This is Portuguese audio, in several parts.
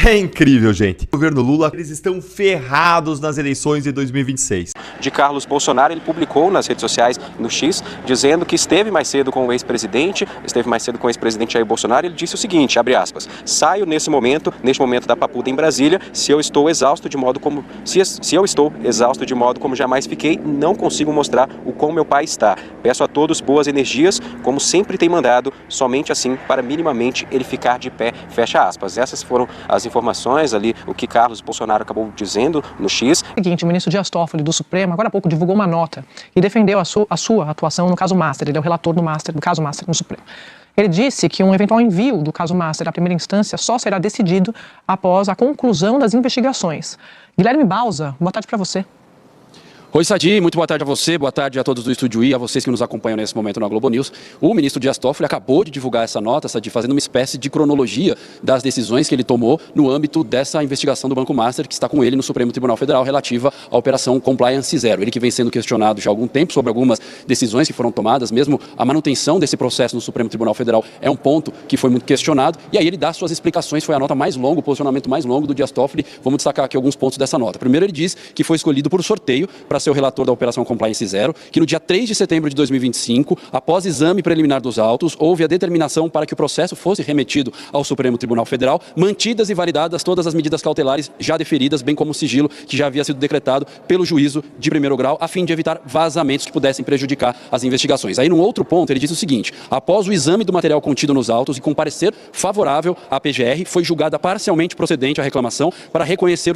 É incrível, gente. O governo Lula, eles estão ferrados nas eleições de 2026. De Carlos Bolsonaro, ele publicou nas redes sociais, no X, dizendo que esteve mais cedo com o ex-presidente Jair Bolsonaro. Ele disse o seguinte, abre aspas, saio neste momento da papuda em Brasília, se eu estou exausto de modo como jamais fiquei, não consigo mostrar o como meu pai está. Peço a todos boas energias, como sempre tem mandado, somente assim para minimamente ele ficar de pé, fecha aspas. Essas foram as informações ali, o que Carlos Bolsonaro acabou dizendo no X. O ministro Dias Toffoli do Supremo, agora há pouco, divulgou uma nota e defendeu a sua atuação no caso Master. Ele é o relator do caso Master no Supremo. Ele disse que um eventual envio do caso Master à primeira instância só será decidido após a conclusão das investigações. Guilherme Bausa, boa tarde para você. Oi, Sadi, muito boa tarde a você, boa tarde a todos do Estúdio I, a vocês que nos acompanham nesse momento na Globo News. O ministro Dias Toffoli acabou de divulgar essa nota, Sadi, fazendo uma espécie de cronologia das decisões que ele tomou no âmbito dessa investigação do Banco Master, que está com ele no Supremo Tribunal Federal, relativa à Operação Compliance Zero. Ele que vem sendo questionado já há algum tempo sobre algumas decisões que foram tomadas, mesmo a manutenção desse processo no Supremo Tribunal Federal é um ponto que foi muito questionado, e aí ele dá suas explicações, foi a nota mais longa, o posicionamento mais longo do Dias Toffoli. Vamos destacar aqui alguns pontos dessa nota. Primeiro, ele diz que foi escolhido por sorteio para ser o relator da Operação Compliance Zero, que no dia 3 de setembro de 2025, após exame preliminar dos autos, houve a determinação para que o processo fosse remetido ao Supremo Tribunal Federal, mantidas e validadas todas as medidas cautelares já deferidas, bem como o sigilo que já havia sido decretado pelo juízo de primeiro grau, a fim de evitar vazamentos que pudessem prejudicar as investigações. Aí, num outro ponto, ele diz o seguinte: após o exame do material contido nos autos e com parecer favorável à PGR, foi julgada parcialmente procedente a reclamação para reconhecer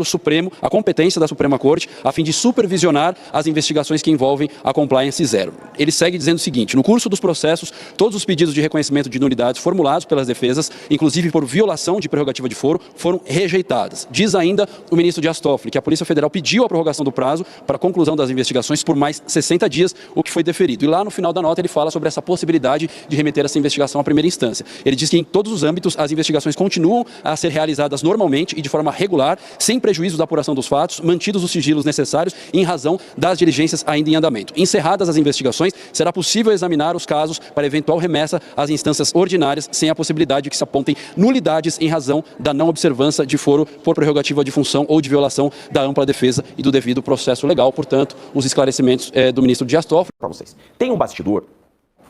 a competência da Suprema Corte, a fim de supervisionar as investigações que envolvem a Compliance Zero. Ele segue dizendo o seguinte: no curso dos processos, todos os pedidos de reconhecimento de nulidades formulados pelas defesas, inclusive por violação de prerrogativa de foro, foram rejeitadas. Diz ainda o ministro Dias Toffoli que a Polícia Federal pediu a prorrogação do prazo para a conclusão das investigações por mais 60 dias, o que foi deferido. E lá no final da nota ele fala sobre essa possibilidade de remeter essa investigação à primeira instância. Ele diz que em todos os âmbitos as investigações continuam a ser realizadas normalmente e de forma regular, sem prejuízo da apuração dos fatos, mantidos os sigilos necessários em razão das diligências ainda em andamento. Encerradas as investigações, será possível examinar os casos para eventual remessa às instâncias ordinárias, sem a possibilidade de que se apontem nulidades em razão da não observância de foro por prerrogativa de função ou de violação da ampla defesa e do devido processo legal. Portanto, os esclarecimentos do ministro Dias Toffoli. Para vocês, tem um bastidor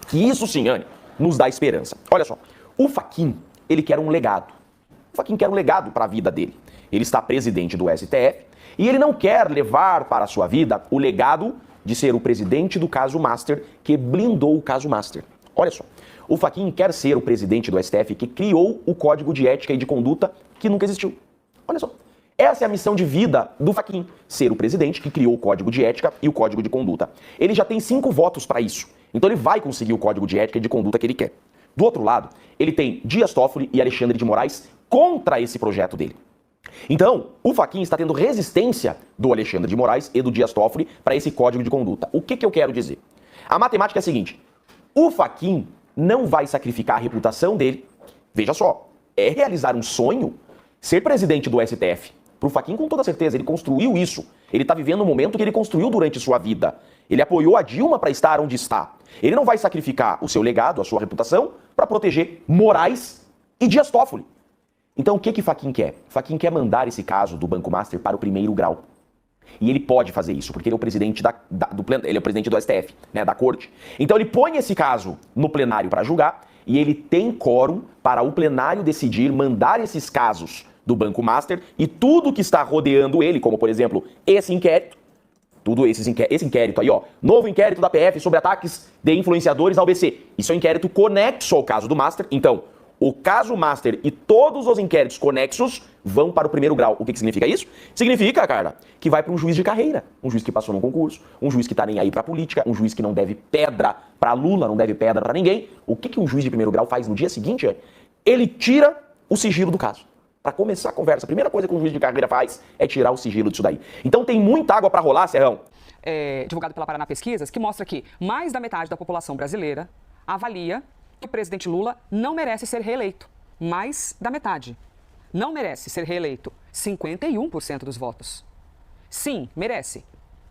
que isso sim, Anny, nos dá esperança. Olha só, o Fachin, ele quer um legado. O Fachin quer um legado para a vida dele. Ele está presidente do STF e ele não quer levar para a sua vida o legado de ser o presidente do caso Master, que blindou o caso Master. Olha só, o Fachin quer ser o presidente do STF que criou o Código de Ética e de Conduta que nunca existiu. Olha só, essa é a missão de vida do Fachin, ser o presidente que criou o Código de Ética e o Código de Conduta. Ele já tem 5 votos para isso, então ele vai conseguir o Código de Ética e de Conduta que ele quer. Do outro lado, ele tem Dias Toffoli e Alexandre de Moraes contra esse projeto dele. Então, o Fachin está tendo resistência do Alexandre de Moraes e do Dias Toffoli para esse código de conduta. O que eu quero dizer? A matemática é a seguinte: o Fachin não vai sacrificar a reputação dele. Veja só, é realizar um sonho ser presidente do STF. Para o Fachin, com toda certeza, ele construiu isso. Ele está vivendo um momento que ele construiu durante sua vida. Ele apoiou a Dilma para estar onde está. Ele não vai sacrificar o seu legado, a sua reputação, para proteger Moraes e Dias Toffoli. Então o que Fachin quer? Fachin quer mandar esse caso do Banco Master para o primeiro grau. E ele pode fazer isso, porque ele é o presidente ele é o presidente do STF, né, da corte. Então ele põe esse caso no plenário para julgar e ele tem quórum para o plenário decidir mandar esses casos do Banco Master e tudo que está rodeando ele, como por exemplo esse inquérito, esse inquérito aí, ó, novo inquérito da PF sobre ataques de influenciadores ao BC. Isso é um inquérito conexo ao caso do Master. Então, o caso Master e todos os inquéritos conexos vão para o primeiro grau. O que significa isso? Significa, cara, que vai para um juiz de carreira. Um juiz que passou num concurso, um juiz que tá nem aí pra política, um juiz que não deve pedra pra Lula, não deve pedra pra ninguém. O que um juiz de primeiro grau faz no dia seguinte? Ele tira o sigilo do caso. Para começar a conversa, a primeira coisa que um juiz de carreira faz é tirar o sigilo disso daí. Então tem muita água para rolar, Serrão. Divulgado pela Paraná Pesquisas, que mostra que mais da metade da população brasileira avalia que o presidente Lula não merece ser reeleito. Mais da metade. Não merece ser reeleito. 51% dos votos. Sim, merece.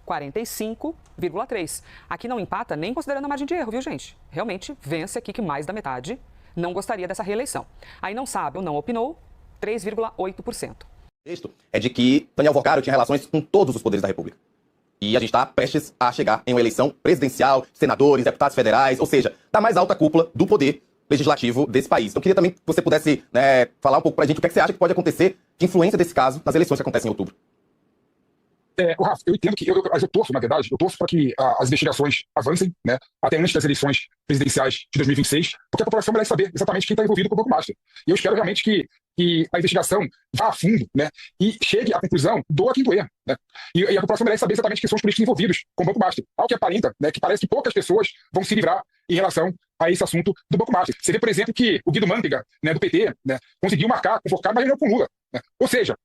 45,3%. Aqui não empata nem considerando a margem de erro, viu, gente? Realmente vence aqui que mais da metade não gostaria dessa reeleição. Aí não sabe ou não opinou, 3,8%. O texto é de que Daniel Vocaro tinha relações com todos os poderes da República. E a gente está prestes a chegar em uma eleição presidencial, senadores, deputados federais, ou seja, da mais alta cúpula do poder legislativo desse país. Então eu queria também que você pudesse falar um pouco pra gente o que é que você acha que pode acontecer de influência desse caso nas eleições que acontecem em outubro. Rafa, eu entendo que eu torço, na verdade, para que as investigações avancem, né, até antes das eleições presidenciais de 2026, porque a população merece saber exatamente quem está envolvido com o Banco Master. E eu espero realmente que a investigação vá a fundo, né, e chegue à conclusão, doa quem doer, né. E a população merece saber exatamente quem são os políticos envolvidos com o Banco Master. Algo que aparenta, né, que parece que poucas pessoas vão se livrar em relação a esse assunto do Banco Master. Você vê, por exemplo, que o Guido Mantega, né, do PT, né, conseguiu convocar uma reunião com Lula, né. Ou seja,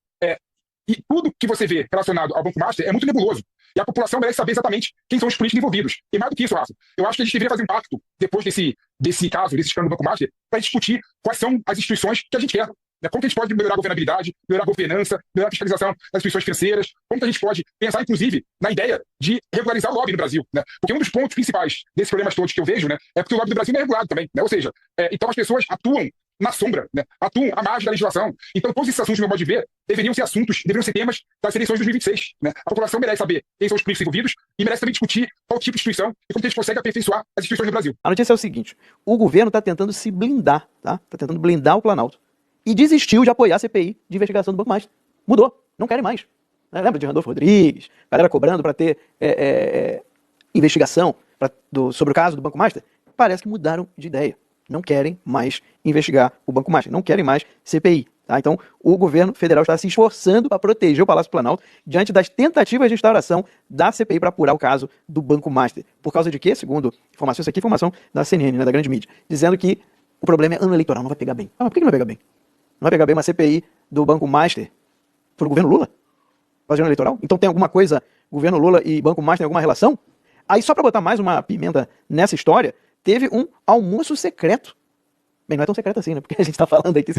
e tudo que você vê relacionado ao Banco Master é muito nebuloso. E a população merece saber exatamente quem são os políticos envolvidos. E mais do que isso, Rafa, eu acho que a gente deveria fazer um pacto, depois desse caso, desse escândalo do Banco Master, para discutir quais são as instituições que a gente quer. Né? Como que a gente pode melhorar a governabilidade, melhorar a governança, melhorar a fiscalização das instituições financeiras, como que a gente pode pensar, inclusive, na ideia de regularizar o lobby no Brasil. Né? Porque um dos pontos principais desses problemas todos que eu vejo, né, é porque o lobby do Brasil não é regulado também. Né? Ou seja, então as pessoas atuam na sombra, né? Atuam à margem da legislação. Então, todos esses assuntos, no meu modo de ver, deveriam ser temas das eleições de 2026. Né? A população merece saber quem são os políticos envolvidos e merece também discutir qual tipo de instituição e como que a gente consegue aperfeiçoar as instituições no Brasil. A notícia é o seguinte: o governo está tentando se blindar, tá? Está tentando blindar o Planalto. E desistiu de apoiar a CPI de investigação do Banco Master. Mudou, não querem mais. Lembra de Randolfo Rodrigues, galera cobrando para ter investigação sobre o caso do Banco Master? Parece que mudaram de ideia. Não querem mais investigar o Banco Master, não querem mais CPI. Tá? Então, o governo federal está se esforçando para proteger o Palácio Planalto diante das tentativas de instauração da CPI para apurar o caso do Banco Master. Por causa de quê? Segundo informação, isso aqui é informação da CNN, né, da grande mídia, dizendo que o problema é ano eleitoral, não vai pegar bem. Ah, mas por que não vai pegar bem? Não vai pegar bem uma CPI do Banco Master para o governo Lula? Fazendo eleitoral? Então tem alguma coisa, governo Lula e Banco Master, tem alguma relação? Aí, só para botar mais uma pimenta nessa história, teve um almoço secreto. Bem, não é tão secreto assim, né? Porque a gente está falando aqui,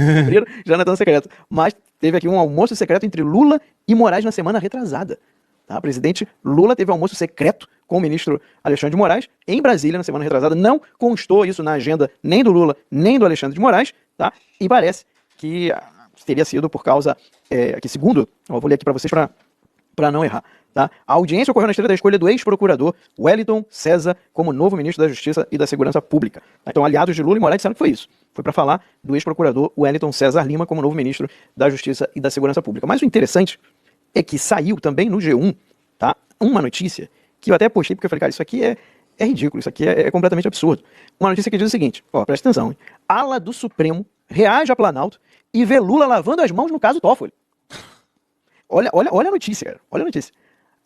já não é tão secreto. Mas teve aqui um almoço secreto entre Lula e Moraes na semana retrasada. Tá? O presidente Lula teve um almoço secreto com o ministro Alexandre de Moraes em Brasília na semana retrasada. Não constou isso na agenda nem do Lula, nem do Alexandre de Moraes. Tá? E parece que teria sido por causa, que segundo, eu vou ler aqui para vocês para não errar. Tá? A audiência ocorreu na esteira da escolha do ex-procurador Wellington César como novo ministro da Justiça e da Segurança Pública. Então, aliados de Lula e Moraes disseram que foi isso. Foi para falar do ex-procurador Wellington César Lima como novo ministro da Justiça e da Segurança Pública. Mas o interessante é que saiu também no G1, tá, uma notícia que eu até postei porque eu falei, cara, isso aqui é ridículo, isso aqui é completamente absurdo. Uma notícia que diz o seguinte, presta atenção, hein? Ala do Supremo reage a Planalto e vê Lula lavando as mãos no caso Toffoli. Olha a notícia, cara. Olha a notícia.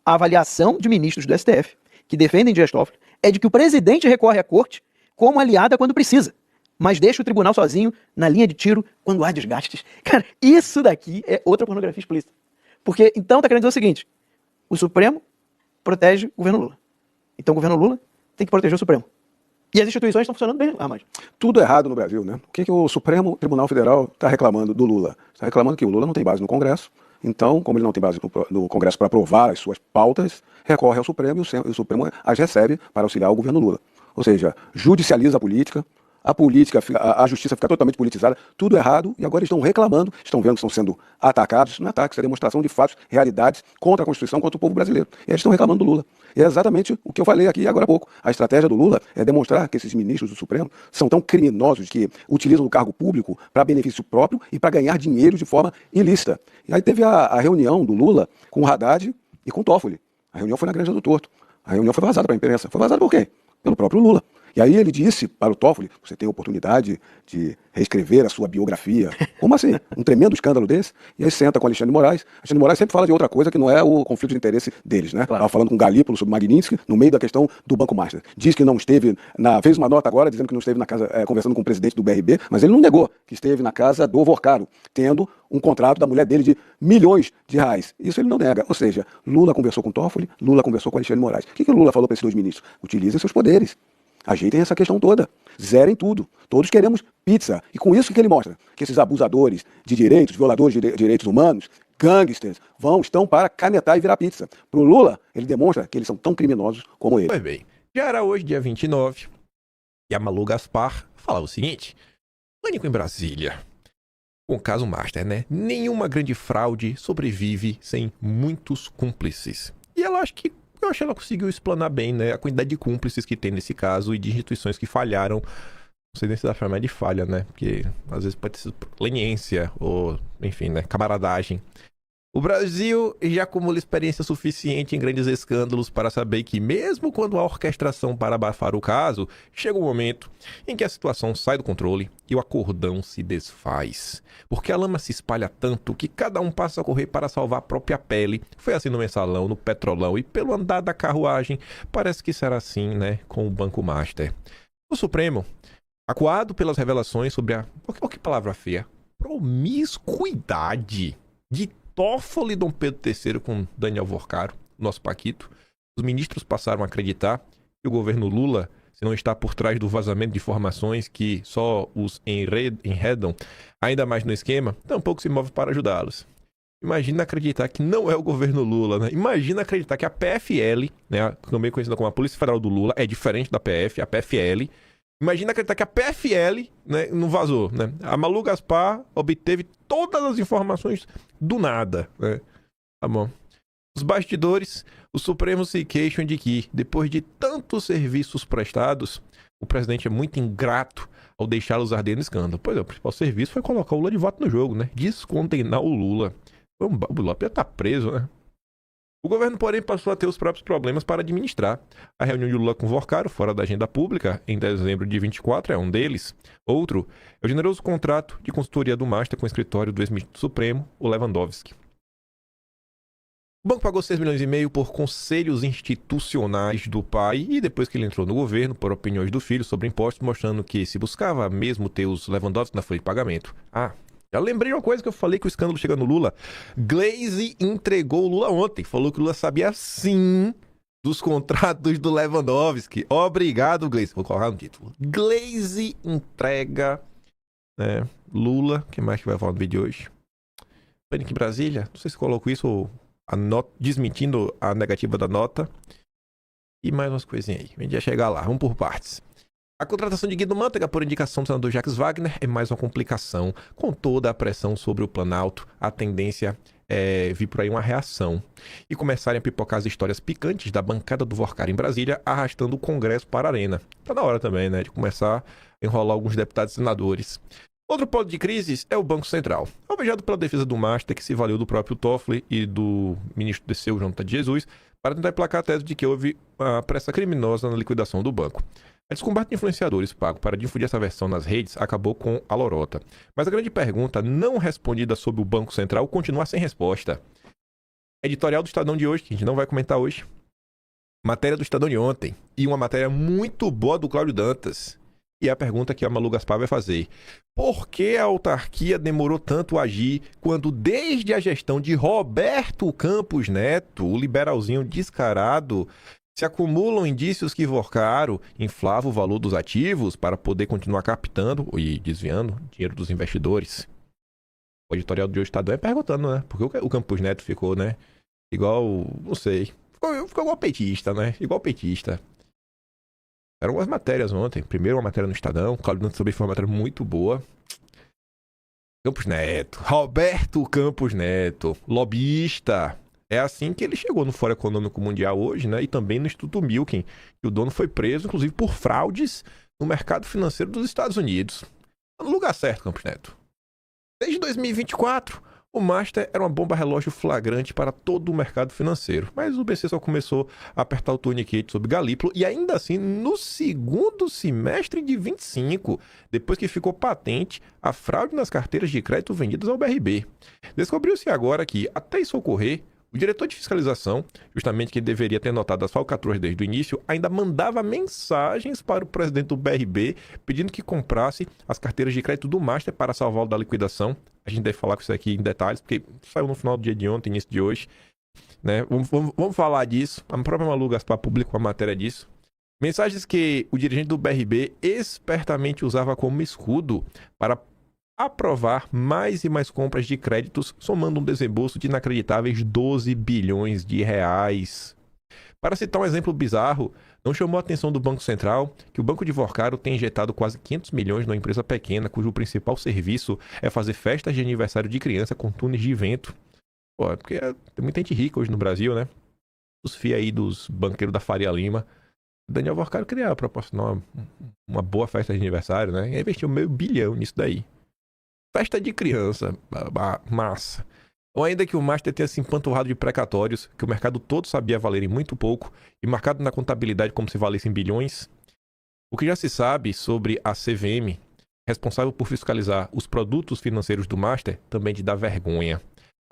A avaliação de ministros do STF, que defendem Dias Toffoli, é de que o presidente recorre à corte como aliada quando precisa, mas deixa o tribunal sozinho na linha de tiro quando há desgastes. Cara, isso daqui é outra pornografia explícita. Porque, então, tá querendo dizer o seguinte, o Supremo protege o governo Lula. Então o governo Lula tem que proteger o Supremo. E as instituições estão funcionando bem, mas tudo errado no Brasil, né? O que o Supremo Tribunal Federal está reclamando do Lula? Está reclamando que o Lula não tem base no Congresso. Então, como ele não tem base no Congresso para aprovar as suas pautas, recorre ao Supremo e o Supremo as recebe para auxiliar o governo Lula. Ou seja, judicializa a política, a justiça fica totalmente politizada, tudo errado, e agora estão reclamando, estão vendo que estão sendo atacados. Isso não é ataque, isso é demonstração de fatos, realidades contra a Constituição, contra o povo brasileiro. E eles estão reclamando do Lula. E é exatamente o que eu falei aqui agora há pouco. A estratégia do Lula é demonstrar que esses ministros do Supremo são tão criminosos que utilizam o cargo público para benefício próprio e para ganhar dinheiro de forma ilícita. E aí teve a reunião do Lula com o Haddad e com o Toffoli. A reunião foi na Granja do Torto. A reunião foi vazada para a imprensa. Foi vazada por quê? Pelo próprio Lula. E aí ele disse para o Toffoli, você tem a oportunidade de reescrever a sua biografia. Como assim? Um tremendo escândalo desse. E aí senta com Alexandre de Moraes. Alexandre de Moraes sempre fala de outra coisa que não é o conflito de interesse deles, né? Estava falando com o Galípolo sobre Magnitsky no meio da questão do Banco Master. Diz que não esteve, fez uma nota agora dizendo que não esteve na casa conversando com o presidente do BRB, mas ele não negou que esteve na casa do Vocaro, tendo um contrato da mulher dele de milhões de reais. Isso ele não nega. Ou seja, Lula conversou com Toffoli, Lula conversou com Alexandre de Moraes. O que o Lula falou para esses dois ministros? Utilizem seus poderes. Ajeitem essa questão toda. Zerem tudo. Todos queremos pizza. E com isso, o que ele mostra? Que esses abusadores de direitos, violadores de direitos humanos, gangsters, estão para canetar e virar pizza. Para o Lula, ele demonstra que eles são tão criminosos como ele. Pois bem, já era hoje, dia 29, e a Malu Gaspar falava o seguinte: Pânico em Brasília. com o caso Master, né? Nenhuma grande fraude sobrevive sem muitos cúmplices. E eu acho que ela conseguiu explanar bem, né, a quantidade de cúmplices que tem nesse caso e de instituições que falharam. Não sei nem se dá pra chamar de falha, né? Porque às vezes pode ser leniência ou, enfim, né, camaradagem. O Brasil já acumula experiência suficiente em grandes escândalos para saber que, mesmo quando há orquestração para abafar o caso, chega um momento em que a situação sai do controle e o acordão se desfaz. Porque a lama se espalha tanto que cada um passa a correr para salvar a própria pele. Foi assim no Mensalão, no Petrolão e pelo andar da carruagem. Parece que será assim, né, com o Banco Master. O Supremo, acuado pelas revelações sobre a... Oh, que palavra feia. Promiscuidade de Toffoli e Dom Pedro III com Daniel Vorcaro, nosso Paquito. Os ministros passaram a acreditar que o governo Lula, se não está por trás do vazamento de informações que só os enredam ainda mais no esquema, tampouco se move para ajudá-los. Imagina acreditar que não é o governo Lula, né? Imagina acreditar que a PFL, né, também conhecida como a Polícia Federal do Lula, é diferente da PF, a PFL. Imagina acreditar que a PFL, né, não vazou, né? A Malu Gaspar obteve todas as informações do nada, né? Tá bom. Os bastidores, o Supremo se queixam de que, depois de tantos serviços prestados, o presidente é muito ingrato ao deixá-los arder no escândalo. Pois é, o principal serviço foi colocar o Lula de volta no jogo, né? Descondenar o Lula. O Lula ia estar preso, né? O governo, porém, passou a ter os próprios problemas para administrar. A reunião de Lula com Vorcaro, fora da agenda pública, em dezembro de 24, é um deles. Outro é o generoso contrato de consultoria do Master com o escritório do ex-ministro do Supremo, o Lewandowski. O banco pagou 6,5 milhões por conselhos institucionais do pai e depois que ele entrou no governo, por opiniões do filho sobre impostos, mostrando que se buscava mesmo ter os Lewandowski na folha de pagamento. Já lembrei uma coisa que eu falei que o escândalo chega no Lula. Glaze entregou o Lula ontem. Falou que o Lula sabia sim dos contratos do Lewandowski. Obrigado, Glaze. Vou colocar no título. Glaze entrega, né, Lula. O que mais que vai falar no vídeo de hoje? Pânico em Brasília. Não sei se coloco isso ou desmentindo a negativa da nota. E mais umas coisinhas aí. A gente vai chegar lá. Vamos por partes. A contratação de Guido Mantega por indicação do senador Jacques Wagner é mais uma complicação. Com toda a pressão sobre o Planalto, a tendência é vir por aí uma reação e começarem a pipocar as histórias picantes da bancada do Vorcaro em Brasília, arrastando o Congresso para a arena. Tá na hora também, né, de começar a enrolar alguns deputados e senadores. Outro polo de crises é o Banco Central. Alvejado pela defesa do Master, que se valeu do próprio Toffoli e do ministro Dirceu Jonathan de Jesus, para tentar emplacar a tese de que houve uma pressa criminosa na liquidação do banco. A descoberta de influenciadores pago para difundir essa versão nas redes acabou com a lorota. Mas a grande pergunta não respondida sobre o Banco Central continua sem resposta. Editorial do Estadão de hoje, que a gente não vai comentar hoje. Matéria do Estadão de ontem. E uma matéria muito boa do Cláudio Dantas. E a pergunta que a Malu Gaspar vai fazer. Por que a autarquia demorou tanto a agir quando desde a gestão de Roberto Campos Neto, o liberalzinho descarado, se acumulam indícios que Vorcaro inflava o valor dos ativos para poder continuar captando e desviando dinheiro dos investidores? O editorial de hoje está perguntando, né? Por que o Campos Neto ficou, né? Igual, não sei. Ficou igual petista, né? Igual petista. Eram umas matérias ontem. Primeiro uma matéria no Estadão. O Cláudio Dantas também foi uma matéria muito boa. Campos Neto. Roberto Campos Neto. Lobista. É assim que ele chegou no Fórum Econômico Mundial hoje, né? E também no Instituto Milken, que o dono foi preso, inclusive, por fraudes no mercado financeiro dos Estados Unidos. Tá no lugar certo, Campos Neto. Desde 2024, o Master era uma bomba relógio flagrante para todo o mercado financeiro. Mas o BC só começou a apertar o tourniquet sobre Galípolo e ainda assim no segundo semestre de 25, depois que ficou patente a fraude nas carteiras de crédito vendidas ao BRB. Descobriu-se agora que, até isso ocorrer, o diretor de fiscalização, justamente quem deveria ter notado as falcatruas desde o início, ainda mandava mensagens para o presidente do BRB pedindo que comprasse as carteiras de crédito do Master para salvá-lo da liquidação. A gente deve falar com isso aqui em detalhes, porque saiu no final do dia de ontem, início de hoje, né? Vamos falar disso. A própria Malu Gaspar publicou uma matéria disso. Mensagens que o dirigente do BRB espertamente usava como escudo para aprovar mais e mais compras de créditos, somando um desembolso de inacreditáveis 12 bilhões de reais. Para citar um exemplo bizarro, não chamou a atenção do Banco Central que o Banco de Vorcaro tem injetado quase 500 milhões numa empresa pequena, cujo principal serviço é fazer festas de aniversário de criança com túneis de vento. Pô, é porque tem muita gente rica hoje no Brasil, né? Os FII aí dos banqueiros da Faria Lima. O Daniel Vorcaro queria proporcionar uma boa festa de aniversário, né? E investiu meio bilhão nisso daí. Festa de criança, massa. Ou ainda que o Master tenha se empanturrado de precatórios, que o mercado todo sabia valerem muito pouco, e marcado na contabilidade como se valessem bilhões. O que já se sabe sobre a CVM, responsável por fiscalizar os produtos financeiros do Master, também te dá vergonha.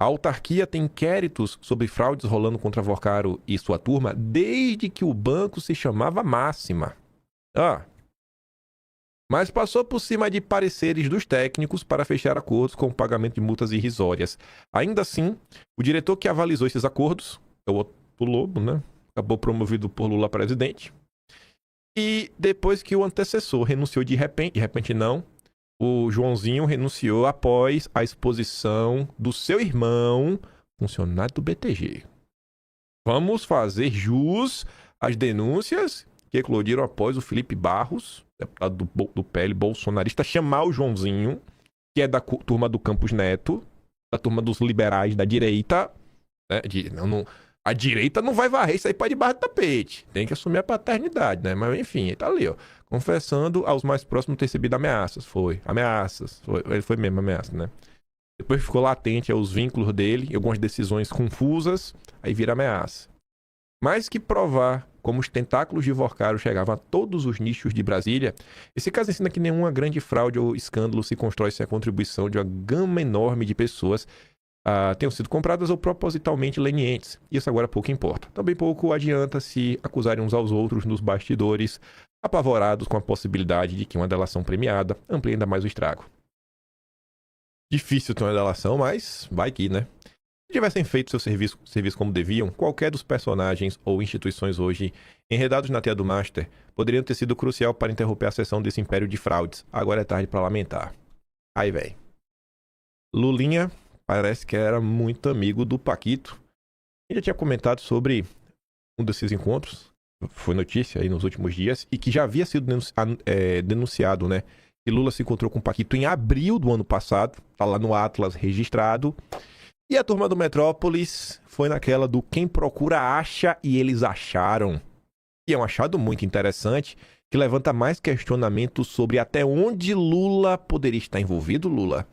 A autarquia tem inquéritos sobre fraudes rolando contra Vorcaro e sua turma desde que o banco se chamava Máxima. Mas passou por cima de pareceres dos técnicos para fechar acordos com o pagamento de multas irrisórias. Ainda assim, o diretor que avalizou esses acordos, é o Otto Lobo, né? Acabou promovido por Lula presidente. E depois que o antecessor renunciou de repente não, o Joãozinho renunciou após a exposição do seu irmão, funcionário do BTG. Vamos fazer jus às denúncias que eclodiram após o Felipe Barros, deputado do PL bolsonarista, chamar o Joãozinho, que é da turma do Campos Neto, da turma dos liberais da direita, né? A direita não vai varrer isso aí para debaixo do tapete. Tem que assumir a paternidade, né? Mas enfim, ele tá ali, ó, confessando aos mais próximos ter recebido ameaças. Ele foi mesmo ameaça, né? Depois ficou latente os vínculos dele, algumas decisões confusas, aí vira ameaça. Mais que provar como os tentáculos de Vorcaro chegavam a todos os nichos de Brasília, esse caso ensina que nenhuma grande fraude ou escândalo se constrói sem a contribuição de uma gama enorme de pessoas tenham sido compradas ou propositalmente lenientes. Isso agora pouco importa. Também pouco adianta se acusarem uns aos outros nos bastidores, apavorados com a possibilidade de que uma delação premiada amplie ainda mais o estrago. Difícil ter uma delação, mas vai que, né? Se tivessem feito seu serviço como deviam, qualquer dos personagens ou instituições hoje enredados na teia do Master poderiam ter sido crucial para interromper a sessão desse império de fraudes. Agora é tarde para lamentar. Aí, velho. Lulinha parece que era muito amigo do Paquito. Ele já tinha comentado sobre um desses encontros, foi notícia aí nos últimos dias, e que já havia sido denunciado, né? Que Lula se encontrou com o Paquito em abril do ano passado, tá lá no Atlas registrado. E a turma do Metrópolis foi naquela do quem procura acha e eles acharam. E é um achado muito interessante que levanta mais questionamentos sobre até onde Lula poderia estar envolvido, Lula.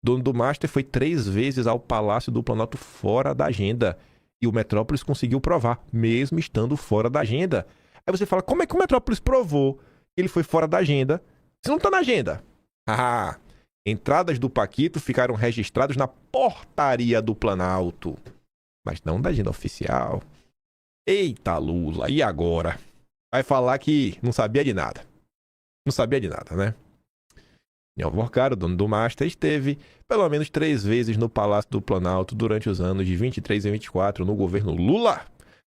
Dono do Master foi 3 vezes ao Palácio do Planalto fora da agenda. E o Metrópolis conseguiu provar, mesmo estando fora da agenda. Aí você fala, como é que o Metrópolis provou que ele foi fora da agenda se não está na agenda? Entradas do Paquito ficaram registradas na portaria do Planalto, mas não da agenda oficial. Eita, Lula, e agora? Vai falar que não sabia de nada. Não sabia de nada, né? Daniel Vorcaro, dono do Master, esteve pelo menos 3 vezes no Palácio do Planalto durante os anos de 23 e 24 no governo Lula.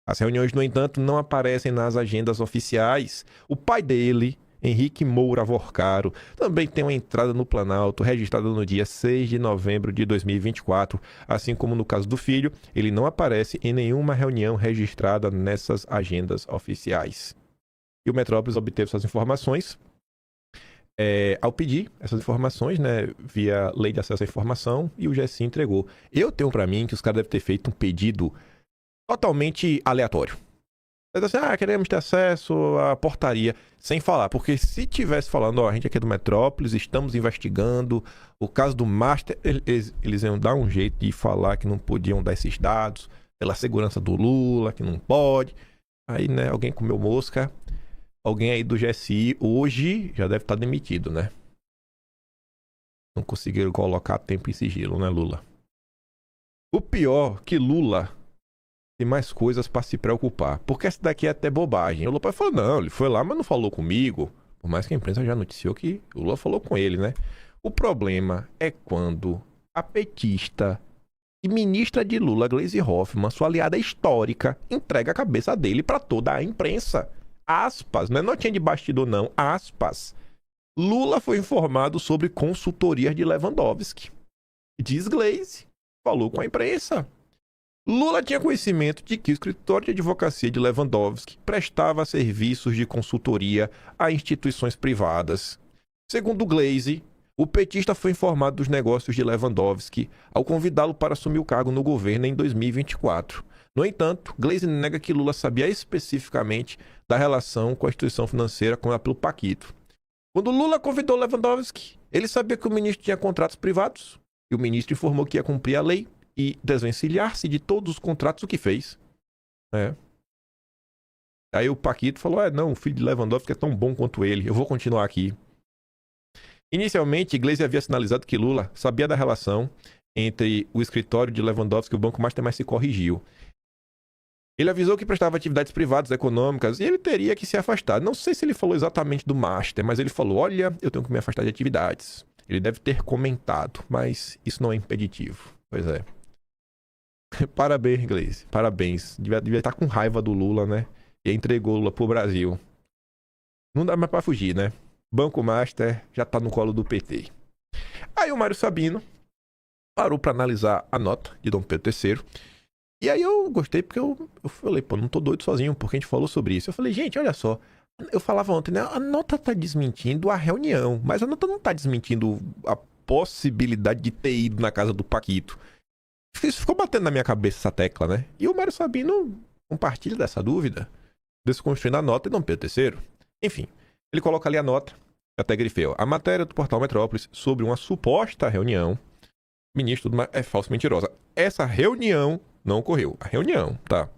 As reuniões, no entanto, não aparecem nas agendas oficiais. O pai dele, Henrique Moura Vorcaro, também tem uma entrada no Planalto registrada no dia 6 de novembro de 2024. Assim como no caso do filho, ele não aparece em nenhuma reunião registrada nessas agendas oficiais. E o Metrópolis obteve essas informações ao pedir essas informações, né, via Lei de Acesso à Informação, e o GSI entregou. Eu tenho para mim que os caras devem ter feito um pedido totalmente aleatório. Assim, queremos ter acesso à portaria, sem falar, porque se tivesse falando, a gente aqui é do Metrópolis, estamos investigando o caso do Master, eles iam dar um jeito de falar que não podiam dar esses dados, pela segurança do Lula, que não pode. Aí, né, alguém comeu mosca, alguém aí do GSI hoje já deve estar demitido, né? Não conseguiram colocar tempo em sigilo, né, Lula? O pior que Lula tem mais coisas para se preocupar, porque essa daqui é até bobagem. O Lula falou, não, ele foi lá, mas não falou comigo. Por mais que a imprensa já noticiou que o Lula falou com ele, né? O problema é quando a petista e ministra de Lula, Gleisi Hoffmann, sua aliada histórica, entrega a cabeça dele para toda a imprensa. Aspas, não é notinha de bastidor não, aspas. Lula foi informado sobre consultorias de Lewandowski. Diz Gleisi, falou com a imprensa. Lula tinha conhecimento de que o escritório de advocacia de Lewandowski prestava serviços de consultoria a instituições privadas. Segundo Glaze, o petista foi informado dos negócios de Lewandowski ao convidá-lo para assumir o cargo no governo em 2024. No entanto, Glaze nega que Lula sabia especificamente da relação com a instituição financeira como pelo Paquito. Quando Lula convidou Lewandowski, ele sabia que o ministro tinha contratos privados e o ministro informou que ia cumprir a lei e desvencilhar-se de todos os contratos, o que fez. Aí o Paquito falou, não, o filho de Lewandowski é tão bom quanto ele, eu vou continuar aqui. Inicialmente, Glaze havia sinalizado que Lula sabia da relação entre o escritório de Lewandowski e o Banco Master, mas se corrigiu. Ele avisou que prestava atividades privadas econômicas e ele teria que se afastar. Não sei se ele falou exatamente do Master, mas ele falou, olha, eu tenho que me afastar de atividades. Ele deve ter comentado, mas isso não é impeditivo. Pois é. Parabéns, Glaze. Parabéns. Devia estar com raiva do Lula, né? E entregou o Lula pro Brasil. Não dá mais pra fugir, né? Banco Master já tá no colo do PT. Aí o Mário Sabino parou pra analisar a nota de Dom Pedro III. E aí eu gostei porque eu falei, pô, não tô doido sozinho, porque a gente falou sobre isso. Eu falei, gente, olha só. Eu falava ontem, né? A nota tá desmentindo a reunião, mas a nota não tá desmentindo a possibilidade de ter ido na casa do Paquito. Isso ficou batendo na minha cabeça essa tecla, né? E o Mário Sabino compartilha dessa dúvida, desconstruindo a nota de Dom Pedro III. Enfim, ele coloca ali a nota, até grifei, a matéria do portal Metrópolis sobre uma suposta reunião, ministro é falso mentirosa. Essa reunião não ocorreu. A reunião, tá?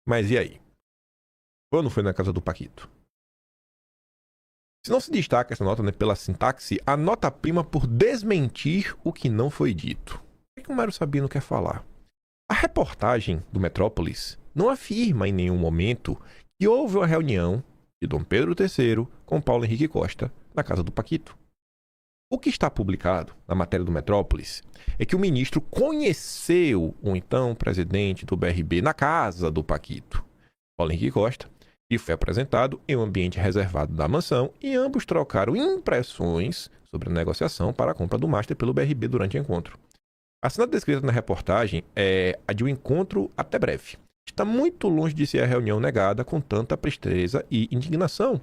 Mas e aí? Quando foi na casa do Paquito? Se não se destaca essa nota, né, pela sintaxe, a nota prima por desmentir o que não foi dito. O que o Mário Sabino quer falar? A reportagem do Metrópolis não afirma em nenhum momento que houve uma reunião de Dom Pedro III com Paulo Henrique Costa na casa do Paquito. O que está publicado na matéria do Metrópolis é que o ministro conheceu o então presidente do BRB na casa do Paquito, Paulo Henrique Costa, e foi apresentado em um ambiente reservado da mansão e ambos trocaram impressões sobre a negociação para a compra do Master pelo BRB durante o encontro. A cena descrita na reportagem é a de um encontro até breve. Está muito longe de ser a reunião negada com tanta presteza e indignação.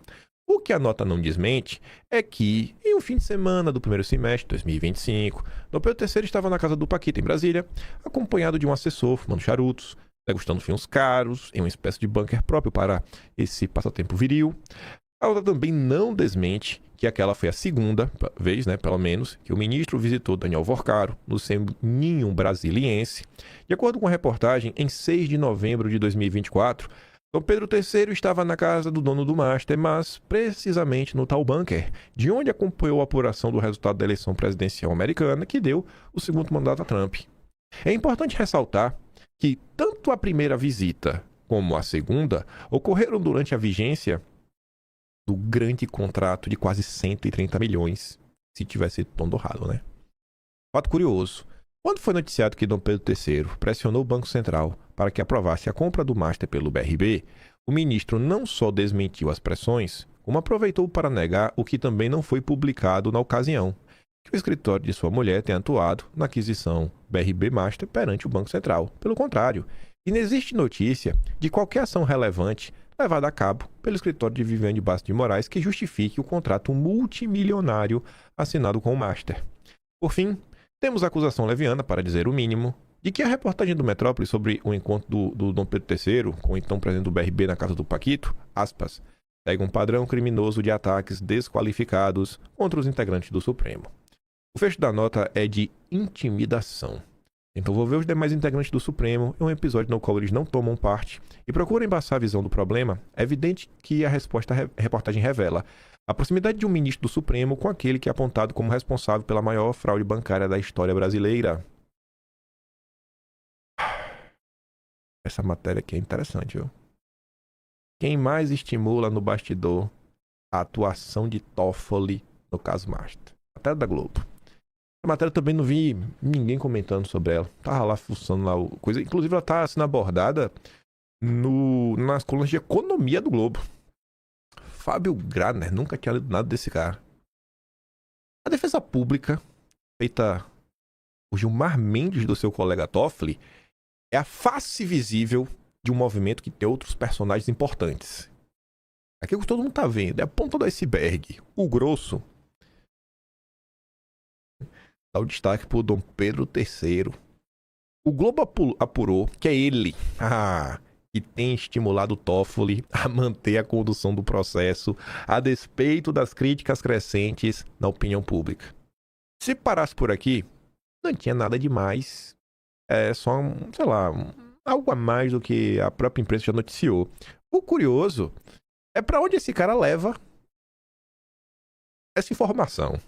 O que a nota não desmente é que, em um fim de semana do primeiro semestre de 2025, Dom Pedro III estava na casa do Paquito, em Brasília, acompanhado de um assessor, fumando charutos, degustando vinhos caros, em uma espécie de bunker próprio para esse passatempo viril. A nota também não desmente que aquela foi a segunda vez, né, pelo menos, que o ministro visitou Daniel Vorcaro no seu ninho brasiliense. De acordo com a reportagem, em 6 de novembro de 2024, Dom Pedro III estava na casa do dono do Master, mas precisamente no tal bunker, de onde acompanhou a apuração do resultado da eleição presidencial americana, que deu o segundo mandato a Trump. É importante ressaltar que tanto a primeira visita como a segunda ocorreram durante a vigência do grande contrato de quase 130 milhões, se tivesse sido tão honrado, né? Fato curioso. Quando foi noticiado que Dom Pedro III pressionou o Banco Central para que aprovasse a compra do Master pelo BRB, o ministro não só desmentiu as pressões, como aproveitou para negar o que também não foi publicado na ocasião, que o escritório de sua mulher tem atuado na aquisição BRB Master perante o Banco Central. Pelo contrário, inexiste notícia de qualquer ação relevante levada a cabo pelo escritório de Viviane Bastos de Moraes que justifique o contrato multimilionário assinado com o Master. Por fim, temos a acusação leviana, para dizer o mínimo, de que a reportagem do Metrópolis sobre o encontro do Dom Pedro III com o então presidente do BRB na casa do Paquito, aspas, segue um padrão criminoso de ataques desqualificados contra os integrantes do Supremo. O fecho da nota é de intimidação. Então vou ver os demais integrantes do Supremo em um episódio no qual eles não tomam parte e procuram embaçar a visão do problema. É evidente que a reportagem revela a proximidade de um ministro do Supremo com aquele que é apontado como responsável pela maior fraude bancária da história brasileira. Essa matéria aqui é interessante, viu? Quem mais estimula no bastidor a atuação de Toffoli no caso Master? Matéria da Globo. A matéria também não vi ninguém comentando sobre ela. Tava lá fuçando lá coisa. Inclusive ela tá sendo abordada nas colunas de economia do Globo. Fábio Gradner, nunca tinha lido nada desse cara. A defesa pública, feita por Gilmar Mendes do seu colega Toffoli, é a face visível de um movimento que tem outros personagens importantes. Aqui o que todo mundo tá vendo é a ponta do iceberg. O grosso dá o destaque pro Dom Pedro III. O Globo apurou que é ele que tem estimulado o Toffoli a manter a condução do processo a despeito das críticas crescentes na opinião pública. Se parasse por aqui, não tinha nada demais. É só, sei lá, algo a mais do que a própria imprensa já noticiou. O curioso é para onde esse cara leva essa informação.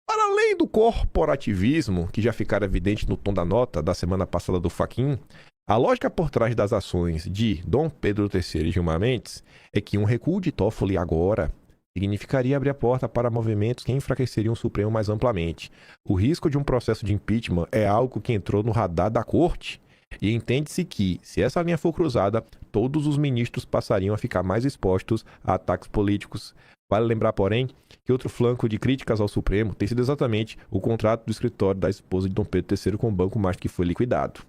Para além do corporativismo, que já ficara evidente no tom da nota da semana passada do Fachin, a lógica por trás das ações de Dom Pedro III e Gilmar Mendes é que um recuo de Toffoli agora significaria abrir a porta para movimentos que enfraqueceriam o Supremo mais amplamente. O risco de um processo de impeachment é algo que entrou no radar da corte e entende-se que, se essa linha for cruzada, todos os ministros passariam a ficar mais expostos a ataques políticos. Vale lembrar, porém, que outro flanco de críticas ao Supremo tem sido exatamente o contrato do escritório da esposa de Dom Pedro III com o Banco Master, que foi liquidado.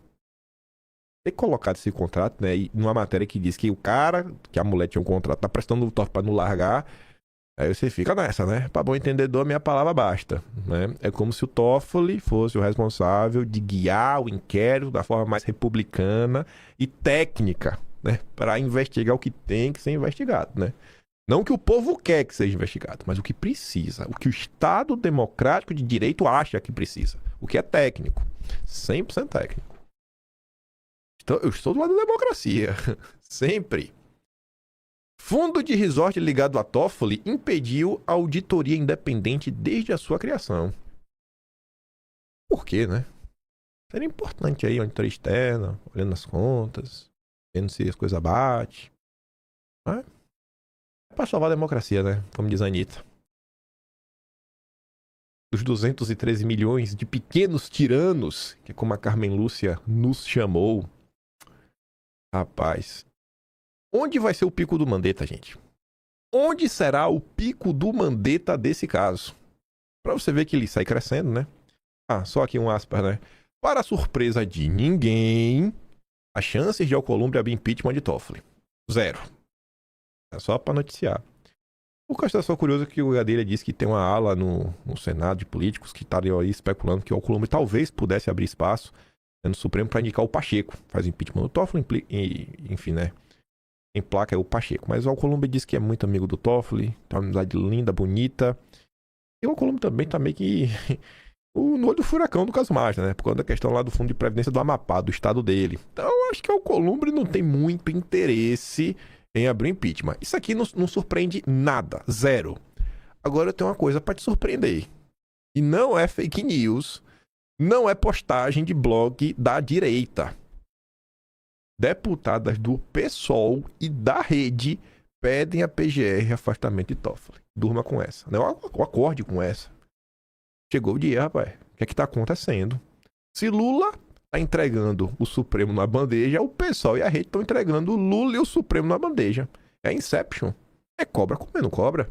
Ter colocado esse contrato, né, e numa matéria que diz que o cara, que a mulher tinha um contrato, tá prestando o toque para não largar, aí você fica nessa, né? Para bom entendedor, minha palavra basta, né? É como se o Toffoli fosse o responsável de guiar o inquérito da forma mais republicana e técnica, né, para investigar o que tem que ser investigado, né? Não o que o povo quer que seja investigado, mas o que precisa, o que o Estado democrático de direito acha que precisa, o que é técnico, 100% técnico. Então, eu estou do lado da democracia, sempre. Fundo de resort ligado a Toffoli impediu a auditoria independente desde a sua criação. Por quê, né? Seria importante aí uma auditoria externa, olhando as contas, vendo se as coisas batem. É para salvar a democracia, né? Como diz a Anitta. Os 213 milhões de pequenos tiranos, que é como a Carmen Lúcia nos chamou. Rapaz, onde vai ser o pico do Mandetta, gente? Onde será o pico do Mandetta desse caso? Pra você ver que ele sai crescendo, né? Só aqui um aspas, né? Para a surpresa de ninguém, as chances de Alcolumbre abrir impeachment de Toffoli. 0. É só pra noticiar. O que eu estou só curioso é que o Gadelha disse que tem uma ala no Senado de políticos que estariam aí especulando que o Alcolumbre talvez pudesse abrir espaço no Supremo para indicar o Pacheco. Faz impeachment do Toffoli, enfim, né? Emplaca o Pacheco. Mas o Alcolumbre disse que é muito amigo do Toffoli, tem uma amizade linda, bonita. E o Alcolumbre também tá meio que no olho do furacão do caso Master, né? Por causa da questão lá do Fundo de Previdência do Amapá, do estado dele. Então eu acho que o Alcolumbre não tem muito interesse em abrir impeachment. Isso aqui não surpreende nada. 0. Agora eu tenho uma coisa para te surpreender. E não é fake news, não é postagem de blog da direita. Deputadas do PSOL e da Rede pedem a PGR afastamento de Toffoli. Durma com essa. Não acorde com essa. Chegou o dia, rapaz. O que é que tá acontecendo? Se Lula tá entregando o Supremo na bandeja, o PSOL e a Rede estão entregando o Lula e o Supremo na bandeja. É Inception. É cobra comendo cobra.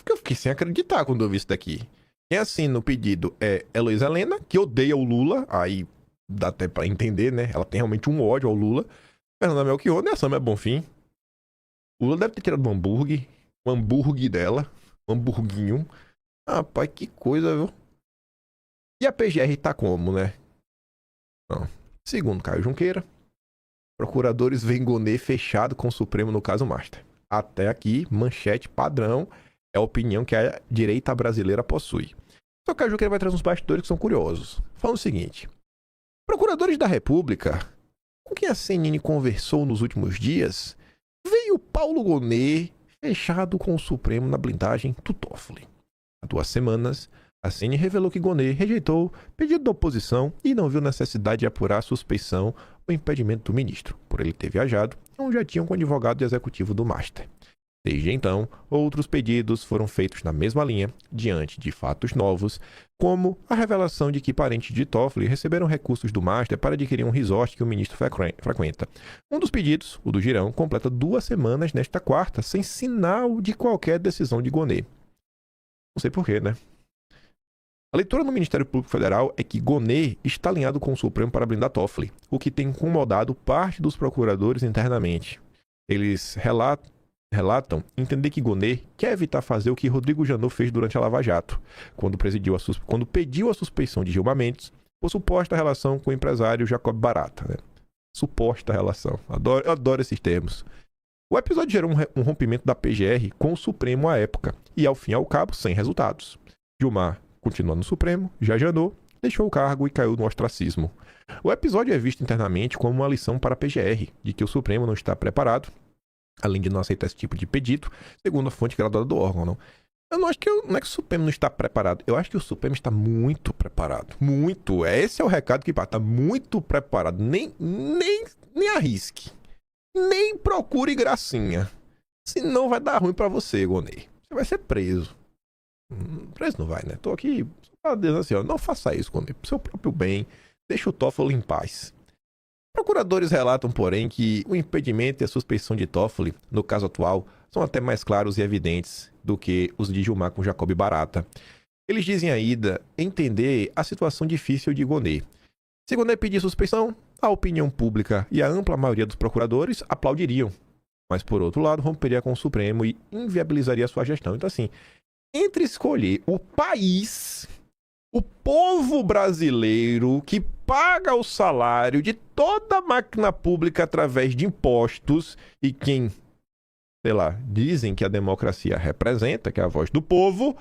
Eu fiquei sem acreditar quando eu vi isso daqui. Quem assina o pedido é Heloísa Helena, que odeia o Lula. Aí dá até pra entender, né? Ela tem realmente um ódio ao Lula. Fernanda Melchior, né? Sam é Bonfim. O Lula deve ter tirado um hambúrguer dela. Um hamburguinho. Rapaz, que coisa, viu? E a PGR tá como, né? Não. Segundo Caio Junqueira, procuradores veem Gonê fechado com o Supremo no caso Master. Até aqui, manchete padrão, é a opinião que a direita brasileira possui. Só que Caio Junqueira vai trazer uns bastidores que são curiosos. Fala o seguinte: procuradores da República, com quem a CNN conversou nos últimos dias, veio Paulo Gonê fechado com o Supremo na blindagem do Toffoli. Há 2 semanas, a CNN revelou que Gonê rejeitou pedido da oposição e não viu necessidade de apurar a suspeição ou impedimento do ministro, por ele ter viajado em um jatinho com o advogado executivo do Master. Desde então, outros pedidos foram feitos na mesma linha, diante de fatos novos, como a revelação de que parentes de Toffoli receberam recursos do Master para adquirir um resort que o ministro frequenta. Um dos pedidos, o do Girão, completa 2 semanas nesta quarta, sem sinal de qualquer decisão de Gonê. Não sei porquê, né? A leitura no Ministério Público Federal é que Gonê está alinhado com o Supremo para blindar Toffoli, o que tem incomodado parte dos procuradores internamente. Eles relatam entender que Gonê quer evitar fazer o que Rodrigo Janot fez durante a Lava Jato, quando pediu a suspeição de Gilmar Mendes por suposta relação com o empresário Jacob Barata. Né? Suposta relação. Eu adoro esses termos. O episódio gerou um rompimento da PGR com o Supremo à época, e ao fim e ao cabo, sem resultados. Gilmar continuou no Supremo, já Janot deixou o cargo e caiu no ostracismo. O episódio é visto internamente como uma lição para a PGR, de que o Supremo não está preparado, além de não aceitar esse tipo de pedido, segundo a fonte graduada do órgão. Não. Eu não acho que não é que o Supremo não está preparado, eu acho que o Supremo está muito preparado. Muito. Esse é o recado que está muito preparado. Nem arrisque. Nem procure gracinha. Senão vai dar ruim para você, Gonê. Você vai ser preso. Preso não vai, né? Tô aqui só dizendo assim, ó, não faça isso, Gonê. Pro seu próprio bem, deixa o Toffoli em paz. Procuradores relatam, porém, que o impedimento e a suspeição de Toffoli, no caso atual, são até mais claros e evidentes do que os de Gilmar com Jacob Barata. Eles dizem ainda entender a situação difícil de Gonê. Se Gonê pedir suspeição, a opinião pública e a ampla maioria dos procuradores aplaudiriam. Mas, por outro lado, romperia com o Supremo e inviabilizaria sua gestão. Então, assim, entre escolher o país, o povo brasileiro que paga o salário de toda a máquina pública através de impostos e quem, sei lá, dizem que a democracia representa, que é a voz do povo,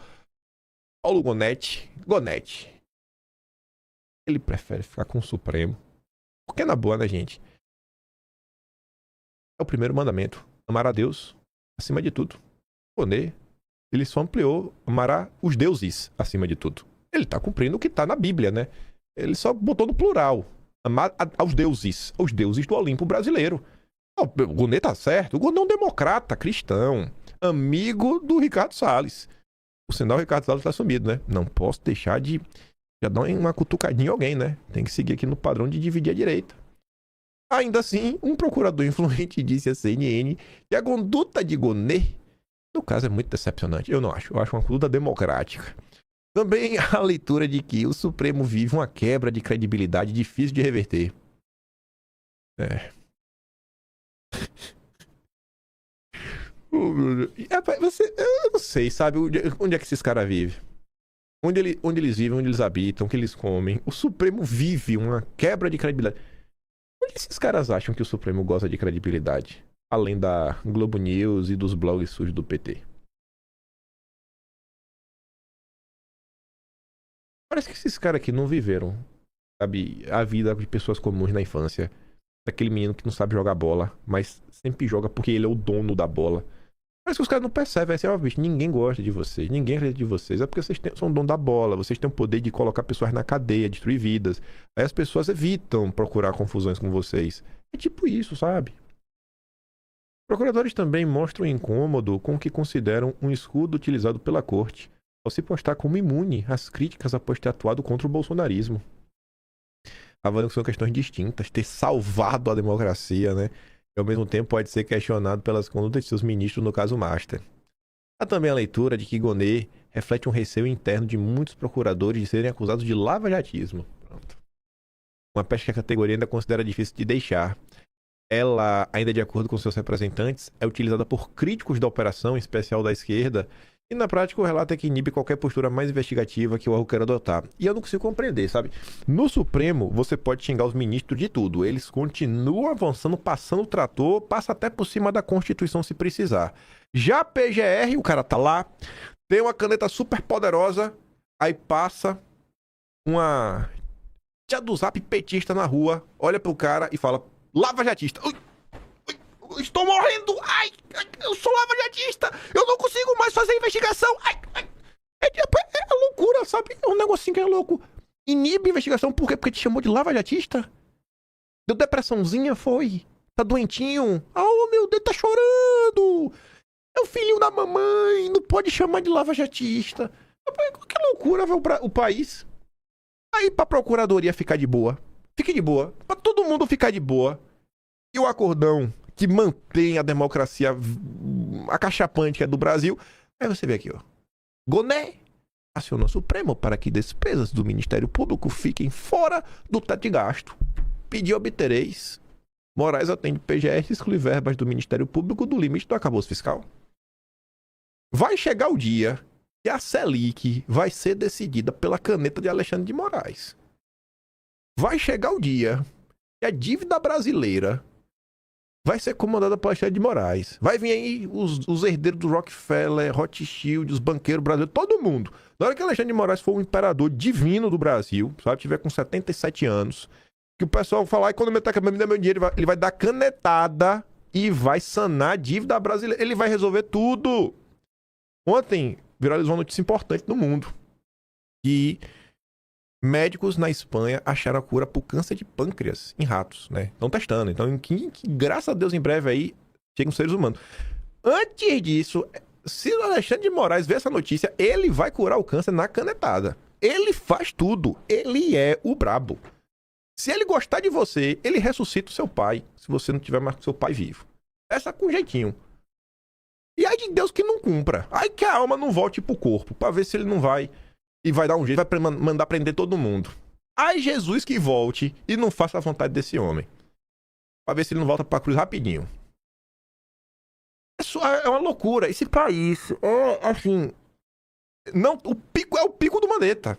Paulo Gonetti, ele prefere ficar com o Supremo. Porque na boa, né, gente? É o primeiro mandamento. Amar a Deus acima de tudo. Gonê, ele só ampliou, amará os deuses acima de tudo. Ele está cumprindo o que está na Bíblia, né? Ele só botou no plural. Amar aos deuses do Olimpo brasileiro. O Gonê tá certo. O Gonê é um democrata, cristão, amigo do Ricardo Salles. O sinal, o Ricardo Salles tá sumido, né? Não posso deixar de já dar uma cutucadinha em alguém, né? Tem que seguir aqui no padrão de dividir a direita. Ainda assim, um procurador influente disse à CNN que a conduta de Gonê, no caso, é muito decepcionante. Eu não acho. Eu acho uma conduta democrática. Também a leitura de que o Supremo vive uma quebra de credibilidade difícil de reverter. Oh, meu Deus. Eu não sei, sabe? Onde é que esses caras vivem? Onde eles vivem, onde eles habitam, o que eles comem. O Supremo vive uma quebra de credibilidade. Onde esses caras acham que o Supremo goza de credibilidade? Além da Globo News e dos blogs sujos do PT. Parece que esses caras aqui não viveram, sabe, a vida de pessoas comuns na infância. Daquele menino que não sabe jogar bola, mas sempre joga porque ele é o dono da bola. Parece que os caras não percebem, assim, ó, bicho, ninguém gosta de vocês, ninguém acredita de vocês. É porque vocês são dono da bola, vocês têm o poder de colocar pessoas na cadeia, destruir vidas. Aí as pessoas evitam procurar confusões com vocês. É tipo isso, sabe? Procuradores também mostram incômodo com o que consideram um escudo utilizado pela corte ao se postar como imune às críticas após ter atuado contra o bolsonarismo. Avaliam que são questões distintas, ter salvado a democracia, né? E ao mesmo tempo pode ser questionado pelas condutas de seus ministros no caso Master. Há também a leitura de que Gonê reflete um receio interno de muitos procuradores de serem acusados de lava-jatismo. Pronto. Uma peste que a categoria ainda considera difícil de deixar. Ela, ainda de acordo com seus representantes, é utilizada por críticos da operação, em especial da esquerda, e na prática o relato é que inibe qualquer postura mais investigativa que o órgão queira adotar. E eu não consigo compreender, sabe? No Supremo, você pode xingar os ministros de tudo. Eles continuam avançando, passando o trator, passa até por cima da Constituição se precisar. Já a PGR, o cara tá lá, tem uma caneta super poderosa, aí passa uma tia do Zap petista na rua, olha pro cara e fala, lava-jatista. Estou morrendo! Ai, eu sou lava-jatista! Eu não consigo mais fazer investigação! Ai. É loucura, sabe? É um negocinho que é louco. Inibe a investigação, por quê? Porque te chamou de lava-jatista? Deu depressãozinha, foi? Tá doentinho? Oh, meu Deus, tá chorando! É o filhinho da mamãe, não pode chamar de lava-jatista. Que loucura, velho, o país. Aí pra procuradoria ficar de boa. Fique de boa. Pra todo mundo ficar de boa. E o acordão que mantém a democracia acachapante que é do Brasil. Aí você vê aqui, ó. Gonê acionou o Supremo para que despesas do Ministério Público fiquem fora do teto de gasto. Pediu obtereis. Moraes atende PGR e exclui verbas do Ministério Público do limite do arcabouço fiscal. Vai chegar o dia que a Selic vai ser decidida pela caneta de Alexandre de Moraes. Vai chegar o dia que a dívida brasileira vai ser comandada por Alexandre de Moraes. Vai vir aí os herdeiros do Rockefeller, Rothschild, os banqueiros brasileiros, todo mundo. Na hora que Alexandre de Moraes for o imperador divino do Brasil, sabe, tiver com 77 anos, que o pessoal falar, quando eu tá me dá meu dinheiro, ele vai dar canetada e vai sanar a dívida brasileira. Ele vai resolver tudo. Ontem viralizou uma notícia importante no mundo, que médicos na Espanha acharam a cura para o câncer de pâncreas em ratos, né? Estão testando. Então, graças a Deus, em breve aí, chegam seres humanos. Antes disso, se o Alexandre de Moraes ver essa notícia, ele vai curar o câncer na canetada. Ele faz tudo. Ele é o brabo. Se ele gostar de você, ele ressuscita o seu pai, se você não tiver mais com seu pai vivo. Essa com jeitinho. E aí de Deus que não cumpra. Aí que a alma não volte pro corpo, pra ver se ele não vai... E vai dar um jeito, vai mandar prender todo mundo. Ai, Jesus que volte e não faça a vontade desse homem. Pra ver se ele não volta pra cruz rapidinho. É uma loucura. Esse país é, assim... Não, o pico do Mandetta.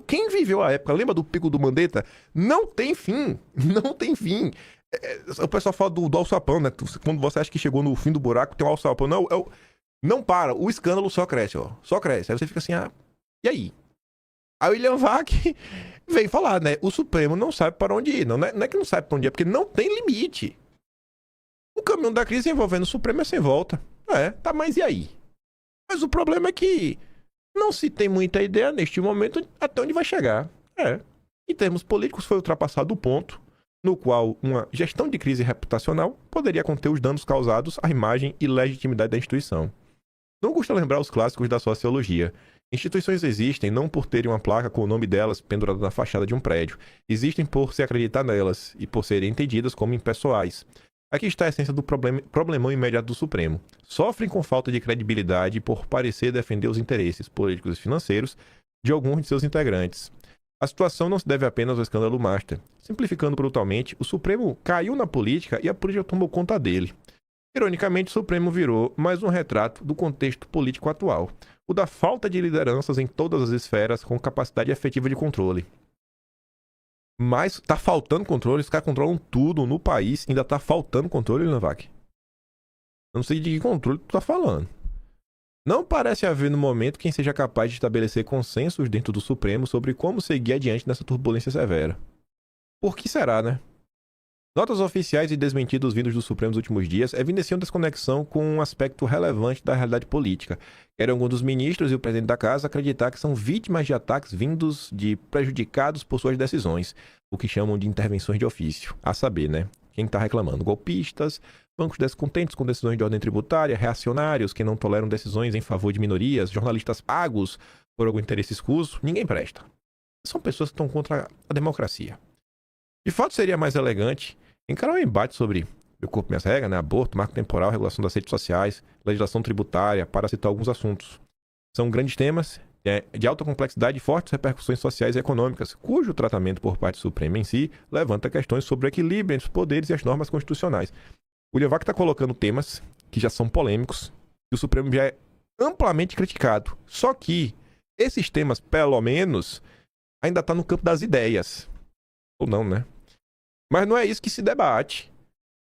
Quem viveu a época, lembra do pico do Mandetta? Não tem fim. Não tem fim. O pessoal fala do alçapão, né? Quando você acha que chegou no fim do buraco, tem um alçapão. Não para. O escândalo só cresce, ó. Só cresce. Aí você fica assim, e aí? Aí o William Vac veio falar, né? O Supremo não sabe para onde ir. Não é que não sabe para onde ir, porque não tem limite. O caminho da crise envolvendo o Supremo é sem volta. Tá, mas e aí? Mas o problema é que não se tem muita ideia neste momento até onde vai chegar. Em termos políticos, foi ultrapassado o ponto no qual uma gestão de crise reputacional poderia conter os danos causados à imagem e legitimidade da instituição. Não custa lembrar os clássicos da sociologia. Instituições existem não por terem uma placa com o nome delas pendurada na fachada de um prédio. Existem por se acreditar nelas e por serem entendidas como impessoais. Aqui está a essência do problemão imediato do Supremo. Sofrem com falta de credibilidade por parecer defender os interesses políticos e financeiros de alguns de seus integrantes. A situação não se deve apenas ao escândalo Master. Simplificando brutalmente, o Supremo caiu na política e a política tomou conta dele. Ironicamente, o Supremo virou mais um retrato do contexto político atual, o da falta de lideranças em todas as esferas com capacidade efetiva de controle. Mas tá faltando controle, os caras controlam tudo no país, ainda tá faltando controle, Levac. Eu não sei de que controle tu tá falando. Não parece haver no momento quem seja capaz de estabelecer consensos dentro do Supremo sobre como seguir adiante nessa turbulência severa. Por que será, né? Notas oficiais e desmentidos vindos do Supremo nos últimos dias evidenciam desconexão com um aspecto relevante da realidade política. Querem alguns dos ministros e o presidente da casa acreditar que são vítimas de ataques vindos de prejudicados por suas decisões, o que chamam de intervenções de ofício. A saber, né? Quem está reclamando? Golpistas, bancos descontentes com decisões de ordem tributária, reacionários que não toleram decisões em favor de minorias, jornalistas pagos por algum interesse escuso. Ninguém presta. São pessoas que estão contra a democracia. De fato, seria mais elegante encarar um embate sobre meu corpo, minhas regras, né? Aborto, marco temporal, regulação das redes sociais, legislação tributária, para citar alguns assuntos. São grandes temas de alta complexidade e fortes repercussões sociais e econômicas, cujo tratamento por parte suprema em si levanta questões sobre o equilíbrio entre os poderes e as normas constitucionais. O Levac está colocando temas que já são polêmicos e o Supremo já é amplamente criticado. Só que esses temas, pelo menos, ainda estão no campo das ideias. Ou não, né? Mas não é isso que se debate.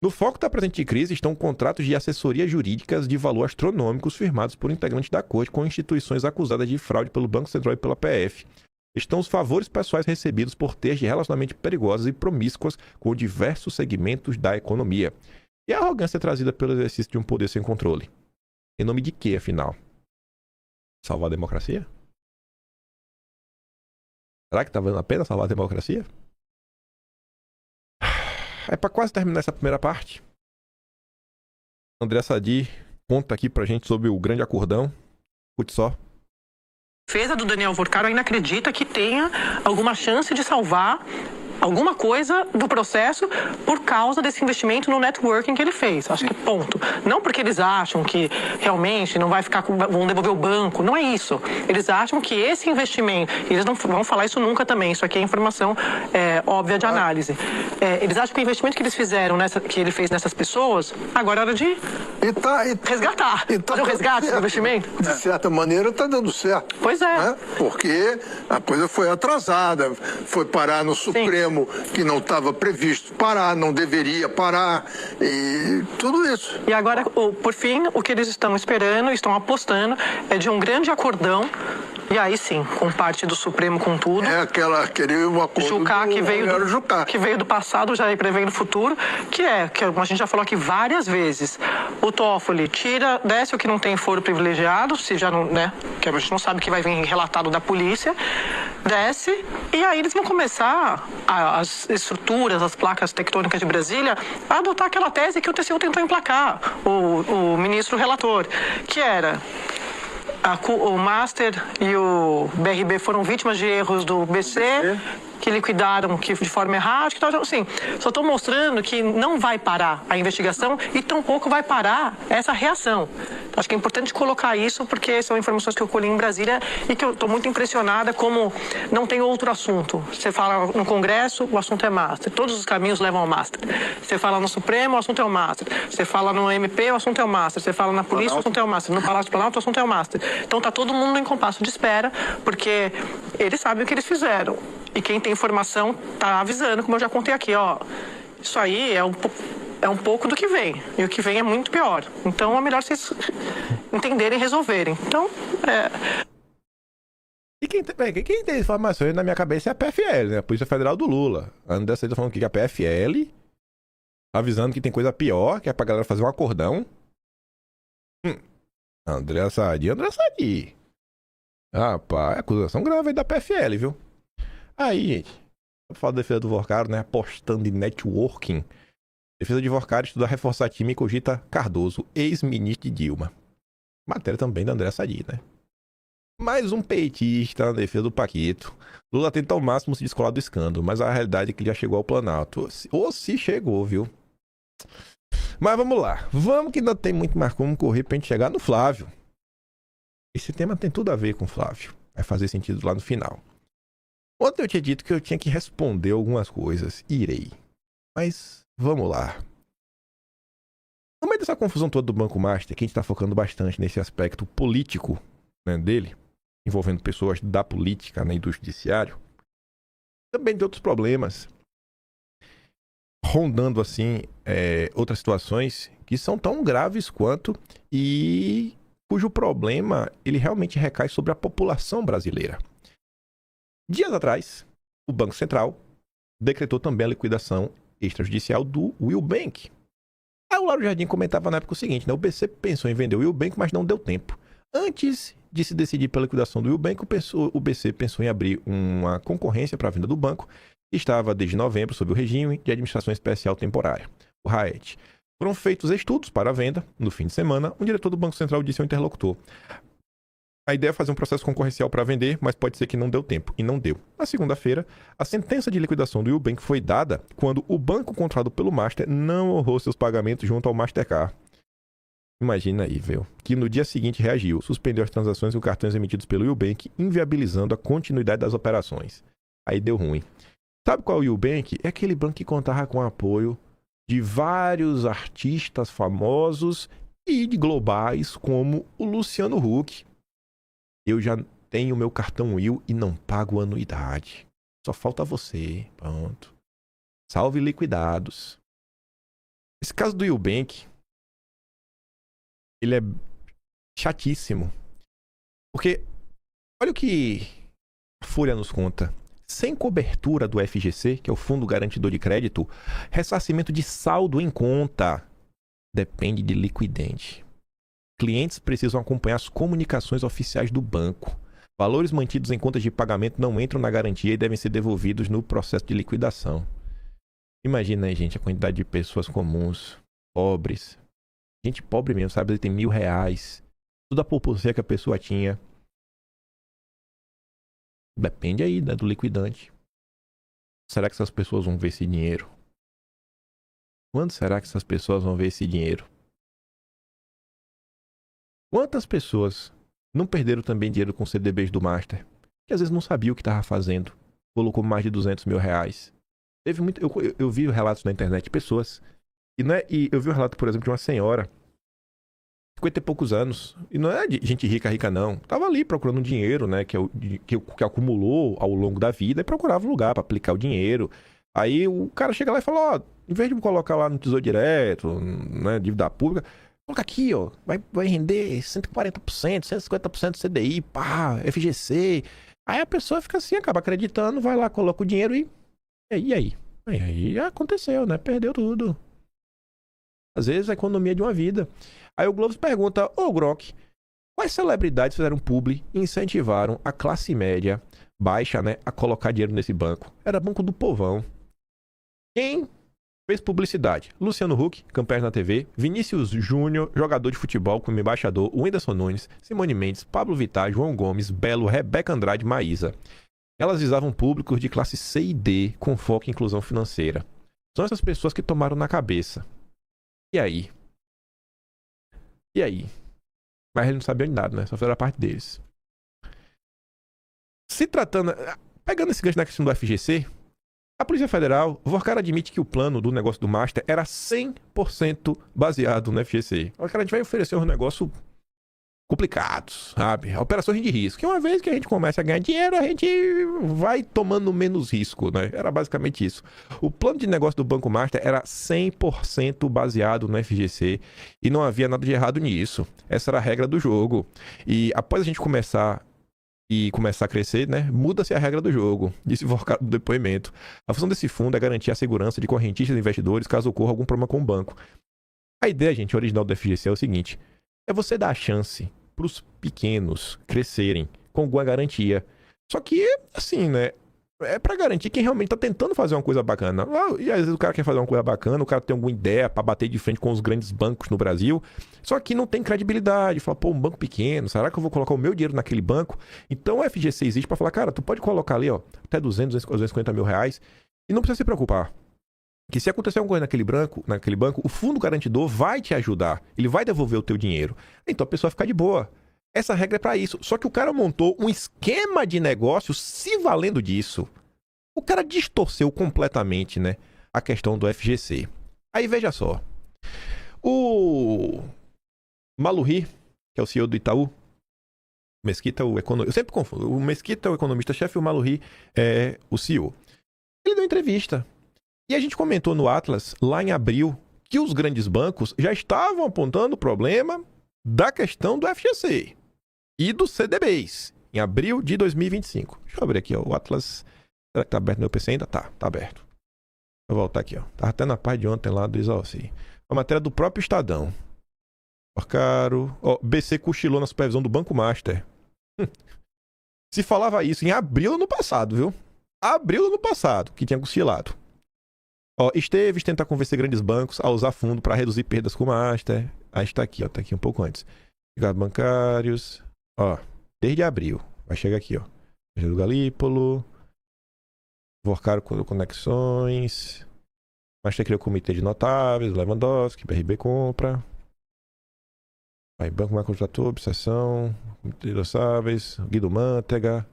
No foco da presente crise estão contratos de assessoria jurídicas de valor astronômicos firmados por integrantes da corte com instituições acusadas de fraude pelo Banco Central e pela PF. Estão os favores pessoais recebidos por ter de relacionamentos perigosos e promíscuos com diversos segmentos da economia. E a arrogância trazida pelo exercício de um poder sem controle. Em nome de quê, afinal? Salvar a democracia? Será que está valendo a pena salvar a democracia? Para quase terminar essa primeira parte, André Sadi conta aqui pra gente sobre o grande acordão. Escute só. A defesa do Daniel Vorcaro ainda acredita que tenha alguma chance de salvar alguma coisa do processo por causa desse investimento no networking que ele fez. Acho que ponto. Não porque eles acham que realmente não vai ficar vão devolver o banco, não é isso. Eles acham que esse investimento, e eles não vão falar isso nunca também, isso aqui é informação óbvia de análise. Eles acham que o investimento que eles fizeram, que ele fez nessas pessoas, agora é hora de resgatar. Fazer o resgate do investimento. De certa maneira está dando certo. Pois é. Né? Porque a coisa foi atrasada, foi parar no Supremo, que não estava previsto parar, não deveria parar, e tudo isso. E agora, por fim, o que eles estão esperando, estão apostando, é de um grande acordão, e aí sim, com parte do Supremo com tudo. É aquele acordo Jucá, que veio do passado, já prevendo o futuro, que a gente já falou aqui várias vezes. O Toffoli desce o que não tem foro privilegiado, se já não, né, que a gente não sabe o que vai vir relatado da polícia, desce, e aí eles vão começar, as estruturas, as placas tectônicas de Brasília, a adotar aquela tese que o TCU tentou emplacar, o ministro relator, que era... O Master e o BRB foram vítimas de erros do BC, que liquidaram de forma errática. Então, assim, só estou mostrando que não vai parar a investigação e tampouco vai parar essa reação. Acho que é importante colocar isso, porque são informações que eu colhi em Brasília e que eu estou muito impressionada como não tem outro assunto. Você fala no Congresso, o assunto é Master. Todos os caminhos levam ao Master. Você fala no Supremo, o assunto é o Master. Você fala no MP, o assunto é o Master. Você fala na polícia, o assunto é o Master. No Palácio do Planalto, o assunto é o Master. Então está todo mundo em compasso de espera, porque eles sabem o que eles fizeram. E quem tem informação está avisando, como eu já contei aqui, ó. Isso aí é um pouco do que vem. E o que vem é muito pior. Então é melhor vocês entenderem e resolverem. Então, E quem tem informações na minha cabeça é a PFL, né? A Polícia Federal do Lula. A Andressa tá falando que a PFL avisando que tem coisa pior, que é pra galera fazer um acordão. André Sadi. Rapaz, acusação grave aí da PFL, viu? Aí, gente, eu falo da defesa do Vorcaro, né? Apostando em networking. Defesa de Vorcaro estuda reforçar time e cogita Cardoso, ex-ministro de Dilma. Matéria também da André Sadi, né? Mais um petista na defesa do Paquito. Lula tenta ao máximo se descolar do escândalo, mas a realidade é que ele já chegou ao Planalto. Ou se chegou, viu? Mas vamos lá. Vamos que ainda tem muito mais como correr pra gente chegar no Flávio. Esse tema tem tudo a ver com o Flávio. Vai fazer sentido lá no final. Ontem eu tinha dito que eu tinha que responder algumas coisas. Irei. Mas vamos lá. No meio dessa confusão toda do Banco Master, que a gente tá focando bastante nesse aspecto político, né, dele, envolvendo pessoas da política, né, e do judiciário, também tem outros problemas rondando assim outras situações que são tão graves quanto e cujo problema ele realmente recai sobre a população brasileira. Dias atrás, o Banco Central decretou também a liquidação extrajudicial do Will Bank. Aí o Lauro Jardim comentava na época o seguinte, né? O BC pensou em vender o Will Bank, mas não deu tempo. Antes de se decidir pela liquidação do Will Bank, o BC pensou em abrir uma concorrência para a venda do banco, que estava desde novembro sob o regime de administração especial temporária, o RAET. Foram feitos estudos para a venda. No fim de semana, um diretor do Banco Central disse ao interlocutor: a ideia é fazer um processo concorrencial para vender, mas pode ser que não deu tempo. E não deu. Na segunda-feira, a sentença de liquidação do Will Bank foi dada quando o banco controlado pelo Master não honrou seus pagamentos junto ao Mastercard. Imagina aí, viu? Que no dia seguinte reagiu, suspendeu as transações com cartões emitidos pelo Will Bank, inviabilizando a continuidade das operações. Aí deu ruim. Sabe qual é o Will Bank? É aquele banco que contava com o apoio de vários artistas famosos e de globais, como o Luciano Huck. Eu já tenho meu cartão Will e não pago anuidade. Só falta você. Pronto. Salve liquidados. Esse caso do Will Bank, ele é chatíssimo. Porque olha o que a Folha nos conta. Sem cobertura do FGC, que é o Fundo Garantidor de Crédito, ressarcimento de saldo em conta depende de liquidente. Clientes precisam acompanhar as comunicações oficiais do banco. Valores mantidos em contas de pagamento não entram na garantia e devem ser devolvidos no processo de liquidação. Imagina aí, gente, a quantidade de pessoas comuns, pobres. Gente pobre mesmo, sabe? Ele tem R$1.000. Tudo a poupança que a pessoa tinha. Depende aí, né, do liquidante. será que essas pessoas vão ver esse dinheiro? Quando será que essas pessoas vão ver esse dinheiro? Quantas pessoas não perderam também dinheiro com CDBs do Master? Que às vezes não sabia o que estava fazendo. Colocou mais de 200 mil reais. Teve muito, eu vi relatos na internet de pessoas. E eu vi um relato, por exemplo, de uma senhora, 50 e poucos anos. E não é de gente rica, não. Tava ali procurando dinheiro, né? Que acumulou ao longo da vida e procurava um lugar para aplicar o dinheiro. Aí o cara chega lá e fala, ó, em vez de me colocar lá no Tesouro Direto, né, dívida pública, coloca aqui, ó, vai render 140%, 150% CDI, pá, FGC. Aí a pessoa fica assim, acaba acreditando, vai lá, coloca o dinheiro e aí? Aí aconteceu, né? Perdeu tudo. Às vezes a economia de uma vida. Aí o Globo pergunta, ô Grok, quais celebridades fizeram publi e incentivaram a classe média baixa, né, a colocar dinheiro nesse banco? Era Banco do Povão. Quem fez publicidade? Luciano Huck, campeão na TV, Vinícius Júnior, jogador de futebol como embaixador, Whindersson Nunes, Simone Mendes, Pablo Vittar, João Gomes, Belo, Rebeca Andrade, Maísa. Elas visavam públicos de classe C e D com foco em inclusão financeira. São essas pessoas que tomaram na cabeça. E aí? Mas ele não sabia de nada, né? Só foi a parte deles. Se tratando... Pegando esse gancho na questão do FGC, a Polícia Federal, o Vorcar admite que o plano do negócio do Master era 100% baseado no FGC. O cara, a gente vai oferecer um negócio complicados, sabe? Operações de risco. E uma vez que a gente começa a ganhar dinheiro, a gente vai tomando menos risco, né? Era basicamente isso. O plano de negócio do Banco Master era 100% baseado no FGC e não havia nada de errado nisso. Essa era a regra do jogo. E após a gente começar a crescer, né, muda-se a regra do jogo, disse Vorcar no depoimento. A função desse fundo é garantir a segurança de correntistas e investidores caso ocorra algum problema com o banco. A ideia, gente, original do FGC é o seguinte: é você dar a chance para os pequenos crescerem com alguma garantia. Só que, assim, né, é para garantir quem realmente tá tentando fazer uma coisa bacana. E às vezes o cara quer fazer uma coisa bacana, o cara tem alguma ideia para bater de frente com os grandes bancos no Brasil, só que não tem credibilidade. Fala, pô, um banco pequeno, será que eu vou colocar o meu dinheiro naquele banco? Então o FGC existe para falar, cara, tu pode colocar ali, ó, até 250 mil reais e não precisa se preocupar. Que se acontecer alguma coisa naquele banco, o fundo garantidor vai te ajudar. Ele vai devolver o teu dinheiro. Então a pessoa fica de boa. Essa regra é para isso. Só que o cara montou um esquema de negócio se valendo disso. O cara distorceu completamente, né, a questão do FGC. Aí veja só. O Maluri, que é o CEO do Itaú, Mesquita, o economista. Eu sempre confundo. O Mesquita é o economista-chefe e o Maluri é o CEO. Ele deu entrevista. E a gente comentou no Atlas, lá em abril, que os grandes bancos já estavam apontando o problema da questão do FGC e dos CDBs, em abril de 2025. Deixa eu abrir aqui, ó, o Atlas. Será que tá aberto no meu PC ainda? Tá aberto. Vou voltar aqui, ó. Tava até na parte de ontem lá do Isalci. A matéria do próprio Estadão. Caro. Ó, BC cochilou na supervisão do Banco Master. Se falava isso em abril do ano passado, viu? Abril do ano passado, que tinha cochilado. Ó, Esteves tenta convencer grandes bancos a usar fundo para reduzir perdas com o Master. Aí está aqui, ó. Tá aqui um pouco antes. Ligados bancários. Ó, desde abril. Vai chegar aqui, ó. Do Galípolo. Vorcar Conexões. Master criou o comitê de notáveis. Lewandowski, BRB compra. Aí, Banco Macro Trator, Obsessão. Comitê de notáveis. Guido Mantega.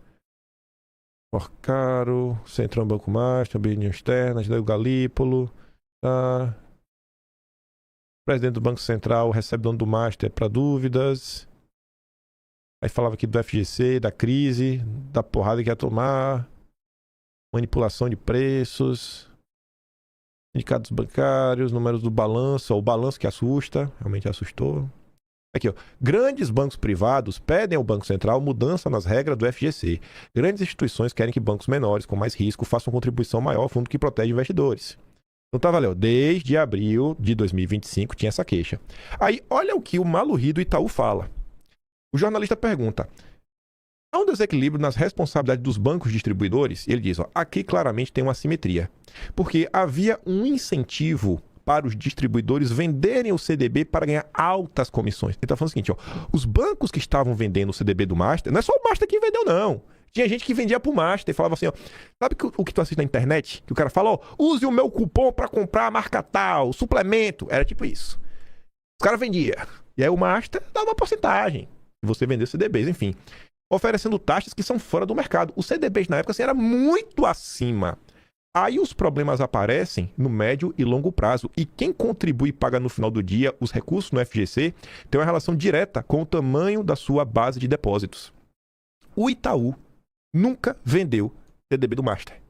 Vorcaro, Centrão Banco Master, Opinião Externa, do Galípolo, tá? Presidente do Banco Central recebe dono do Master para dúvidas. Aí falava aqui do FGC, da crise, da porrada que ia tomar, manipulação de preços, sindicatos bancários, números do balanço, ó, o balanço que assusta, realmente assustou. Aqui, ó. Grandes bancos privados pedem ao Banco Central mudança nas regras do FGC. Grandes instituições querem que bancos menores, com mais risco, façam contribuição maior ao fundo que protege investidores. Então tá, valeu. Desde abril de 2025 tinha essa queixa. Aí, olha o que o Maluri do Itaú fala. O jornalista pergunta: há um desequilíbrio nas responsabilidades dos bancos distribuidores? E ele diz, ó, aqui claramente tem uma assimetria. Porque havia um incentivo para os distribuidores venderem o CDB para ganhar altas comissões. Ele está falando o seguinte, ó, os bancos que estavam vendendo o CDB do Master, não é só o Master que vendeu, não. Tinha gente que vendia pro Master e falava assim, ó, sabe o que tu assiste na internet? Que o cara fala, ó, use o meu cupom pra comprar a marca tal, suplemento. Era tipo isso. Os caras vendiam. E aí o Master dava uma porcentagem. Você vendeu CDBs, enfim. Oferecendo taxas que são fora do mercado. Os CDBs na época assim, era muito acima. Aí os problemas aparecem no médio e longo prazo. E quem contribui e paga no final do dia os recursos no FGC tem uma relação direta com o tamanho da sua base de depósitos. O Itaú nunca vendeu CDB do Master.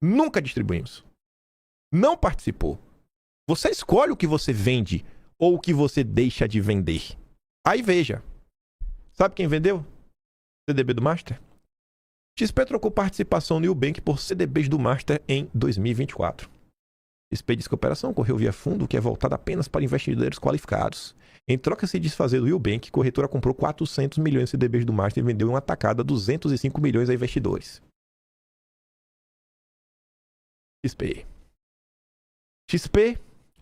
Nunca distribuímos. Não participou. Você escolhe o que você vende ou o que você deixa de vender. Aí veja. Sabe quem vendeu CDB do Master? XP trocou participação no Nubank por CDBs do Master em 2024. XP diz que a operação ocorreu via fundo que é voltada apenas para investidores qualificados. Em troca de se desfazer do Nubank, a corretora comprou 400 milhões de CDBs do Master e vendeu em uma tacada 205 milhões a investidores. XP,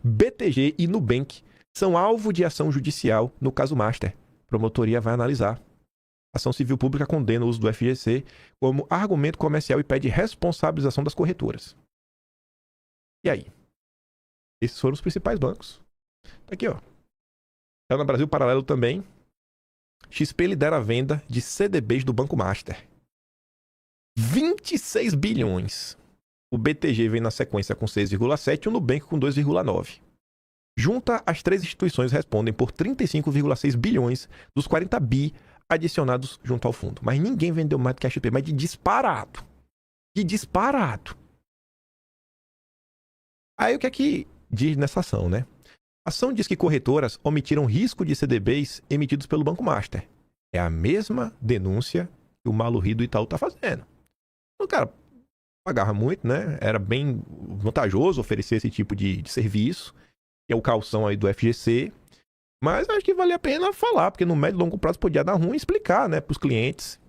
BTG e Nubank são alvo de ação judicial no caso Master. A promotoria vai analisar. A ação civil pública condena o uso do FGC como argumento comercial e pede responsabilização das corretoras. E aí? Esses foram os principais bancos. Tá aqui, ó. Tá no Brasil Paralelo também. XP lidera a venda de CDBs do Banco Master. 26 bilhões. O BTG vem na sequência com 6,7 e o Nubank com 2,9. Junta, as três instituições respondem por 35,6 bilhões dos 40 bi adicionados junto ao fundo. Mas ninguém vendeu mais do que a XP, mas de disparado. De disparado. Aí o que é que diz nessa ação, né? A ação diz que corretoras omitiram risco de CDBs emitidos pelo Banco Master. É a mesma denúncia que o Malu Rio do Itaú está fazendo. O cara pagava muito, né? Era bem vantajoso oferecer esse tipo de serviço, que é o calção aí do FGC. Mas acho que vale a pena falar, porque no médio e longo prazo podia dar ruim explicar, né, para os clientes.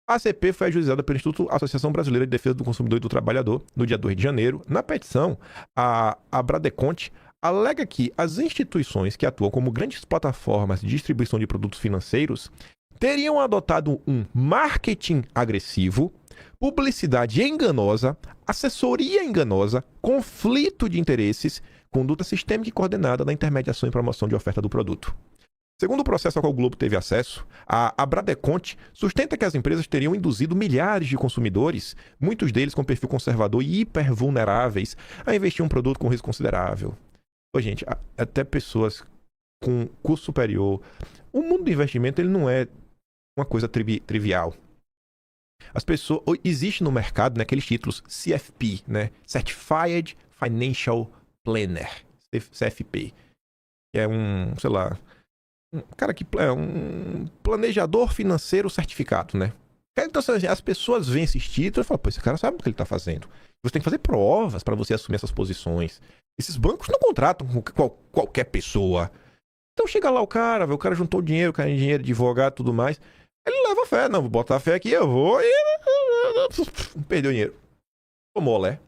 A ACP foi ajuizada pelo Instituto Associação Brasileira de Defesa do Consumidor e do Trabalhador no dia 2 de janeiro. Na petição, a Bradeconte alega que as instituições que atuam como grandes plataformas de distribuição de produtos financeiros teriam adotado um marketing agressivo, publicidade enganosa, assessoria enganosa, conflito de interesses, conduta sistêmica e coordenada na intermediação e promoção de oferta do produto. Segundo o processo ao qual o Globo teve acesso, a Bradeconte sustenta que as empresas teriam induzido milhares de consumidores, muitos deles com perfil conservador e hipervulneráveis, a investir em um produto com risco considerável. Pô, gente, até pessoas com curso superior. O mundo do investimento ele não é uma coisa trivial. As pessoas... Existe no mercado, né, aqueles títulos CFP, né? Certified Financial Planner, CFP, que é um, sei lá, um cara que é um planejador financeiro certificado, né? Então, as pessoas veem esses títulos e falam, pô, esse cara sabe o que ele está fazendo. Você tem que fazer provas para você assumir essas posições. Esses bancos não contratam qualquer pessoa. Então chega lá o cara juntou dinheiro, o cara é engenheiro, advogado e tudo mais. Ele leva fé, não, vou botar fé aqui, eu vou e... Perdeu dinheiro. Tomou, né?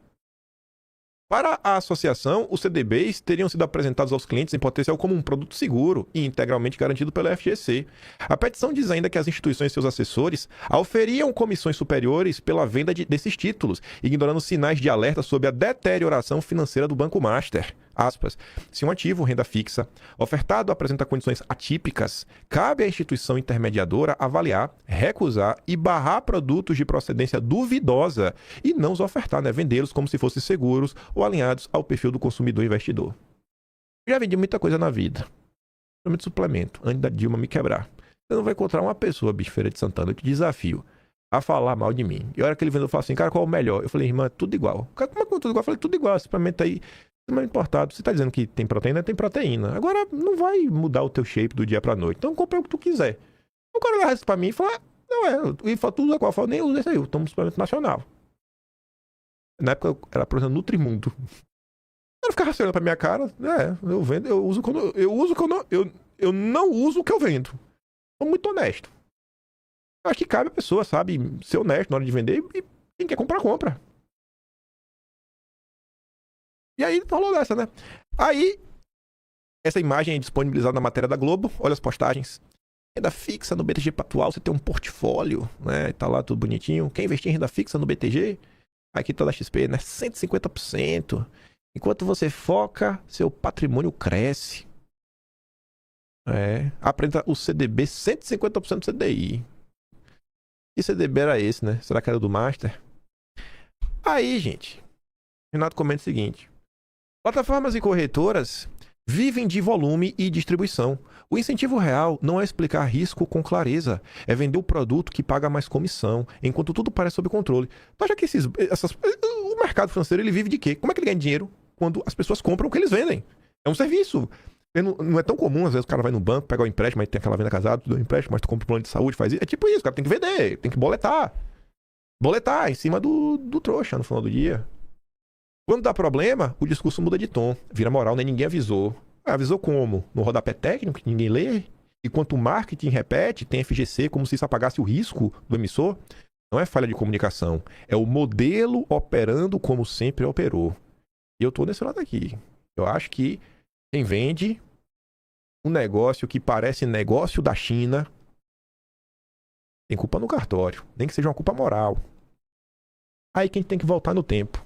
Para a associação, os CDBs teriam sido apresentados aos clientes em potencial como um produto seguro e integralmente garantido pela FGC. A petição diz ainda que as instituições e seus assessores auferiam comissões superiores pela venda desses títulos, ignorando sinais de alerta sobre a deterioração financeira do Banco Master. Aspas. Se um ativo, renda fixa, ofertado apresenta condições atípicas, cabe à instituição intermediadora avaliar, recusar e barrar produtos de procedência duvidosa e não os ofertar, né? Vendê-los como se fossem seguros ou alinhados ao perfil do consumidor investidor. Já vendi muita coisa na vida. Principalmente suplemento, antes da Dilma me quebrar. Você não vai encontrar uma pessoa, bicho, Feira de Santana, eu te desafio a falar mal de mim. E a hora que ele vendeu, falou assim, cara, qual é o melhor? Eu falei, irmã, tudo igual. O cara, como é que tudo igual? Eu falei, tudo igual, suplemento aí... Não é importado. Você tá dizendo que tem proteína? Tem proteína. Agora, não vai mudar o teu shape do dia pra noite. Então, compra o que tu quiser. O cara agarra isso pra mim e fala, não é. E fala, tu usa qual? Eu falo, nem usa esse aí. Eu tomo suplemento nacional. Na época, eu era professor Nutrimundo. Ele ficava olhando pra minha cara. Eu vendo, eu uso quando eu não uso o que eu vendo. Sou muito honesto. Eu acho que cabe a pessoa, sabe, ser honesto na hora de vender e quem quer comprar, compra. E aí falou dessa, né? Aí, essa imagem é disponibilizada na matéria da Globo. Olha as postagens. Renda fixa no BTG Pactual, você tem um portfólio, né? Tá lá tudo bonitinho. Quer investir em renda fixa no BTG? Aqui tá da XP, né? 150%. Enquanto você foca, seu patrimônio cresce. Aprenda o CDB 150% do CDI. Que CDB era esse, né? Será que era do Master? Aí, gente, Renato comenta o seguinte: plataformas e corretoras vivem de volume e distribuição. O incentivo real não é explicar risco com clareza, é vender o produto que paga mais comissão, enquanto tudo parece sob controle. Então, já que o mercado financeiro ele vive de quê? Como é que ele ganha dinheiro quando as pessoas compram o que eles vendem? É um serviço. Não é tão comum, às vezes o cara vai no banco, pega o empréstimo, aí tem aquela venda casada, tu dá um empréstimo, mas tu compra um plano de saúde, faz isso. É tipo isso, o cara tem que vender, tem que boletar. Boletar em cima do trouxa no final do dia. Quando dá problema, o discurso muda de tom, vira moral, nem ninguém avisou. Avisou como? No rodapé técnico, que ninguém lê? Enquanto o marketing repete, tem FGC como se isso apagasse o risco do emissor? Não é falha de comunicação, é o modelo operando como sempre operou. E eu tô nesse lado aqui. Eu acho que quem vende um negócio que parece negócio da China tem culpa no cartório, nem que seja uma culpa moral. Aí quem tem que voltar no tempo.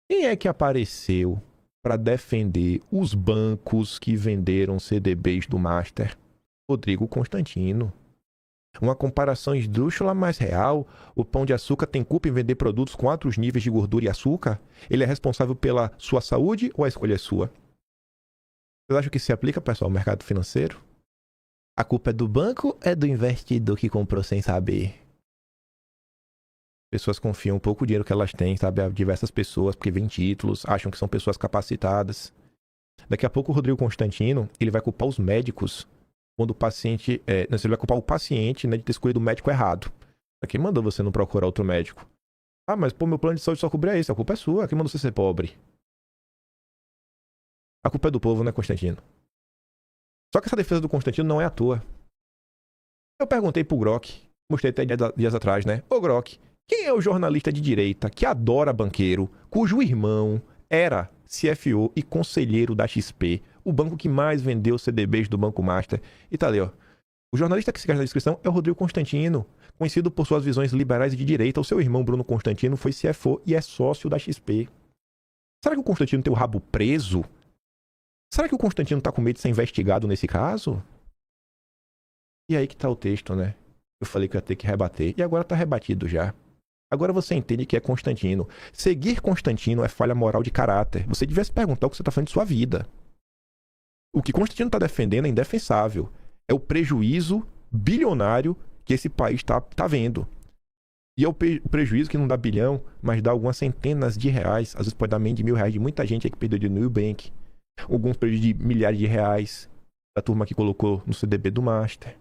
Quem é que apareceu para defender os bancos que venderam CDBs do Master? Rodrigo Constantino. Uma comparação esdrúxula, mas real. O Pão de Açúcar tem culpa em vender produtos com altos níveis de gordura e açúcar? Ele é responsável pela sua saúde ou a escolha é sua? Vocês acham que se aplica, pessoal, ao mercado financeiro? A culpa é do banco ou é do investidor que comprou sem saber? Pessoas confiam um pouco o dinheiro que elas têm, sabe? A diversas pessoas, porque vêm títulos, acham que são pessoas capacitadas. Daqui a pouco o Rodrigo Constantino, ele vai culpar os médicos quando o paciente... ele vai culpar o paciente, né, de ter escolhido o médico errado. Quem mandou você não procurar outro médico? Ah, mas pô, meu plano de saúde só cobria isso. A culpa é sua. Quem mandou você ser pobre? A culpa é do povo, né, Constantino? Só que essa defesa do Constantino não é à toa. Eu perguntei pro Grok, mostrei até dias atrás, né? Ô Grok, quem é o jornalista de direita que adora banqueiro, cujo irmão era CFO e conselheiro da XP, o banco que mais vendeu CDBs do Banco Master? E tá ali, ó. O jornalista que se gasta na descrição é o Rodrigo Constantino, conhecido por suas visões liberais e de direita. O seu irmão Bruno Constantino foi CFO e é sócio da XP. Será que o Constantino tem o rabo preso? Será que o Constantino tá com medo de ser investigado nesse caso? E aí que tá o texto, né? Eu falei que eu ia ter que rebater. E agora tá rebatido já. Agora você entende que é Constantino. Seguir Constantino é falha moral de caráter. Você devia se perguntar o que você tá fazendo de sua vida. O que Constantino tá defendendo é indefensável. É o prejuízo bilionário que esse país tá vendo. E é o prejuízo que não dá bilhão, mas dá algumas centenas de reais. Às vezes pode dar menos de R$1.000 de muita gente aí que perdeu de Nubank. Alguns prejuízos de milhares de reais da turma que colocou no CDB do Master.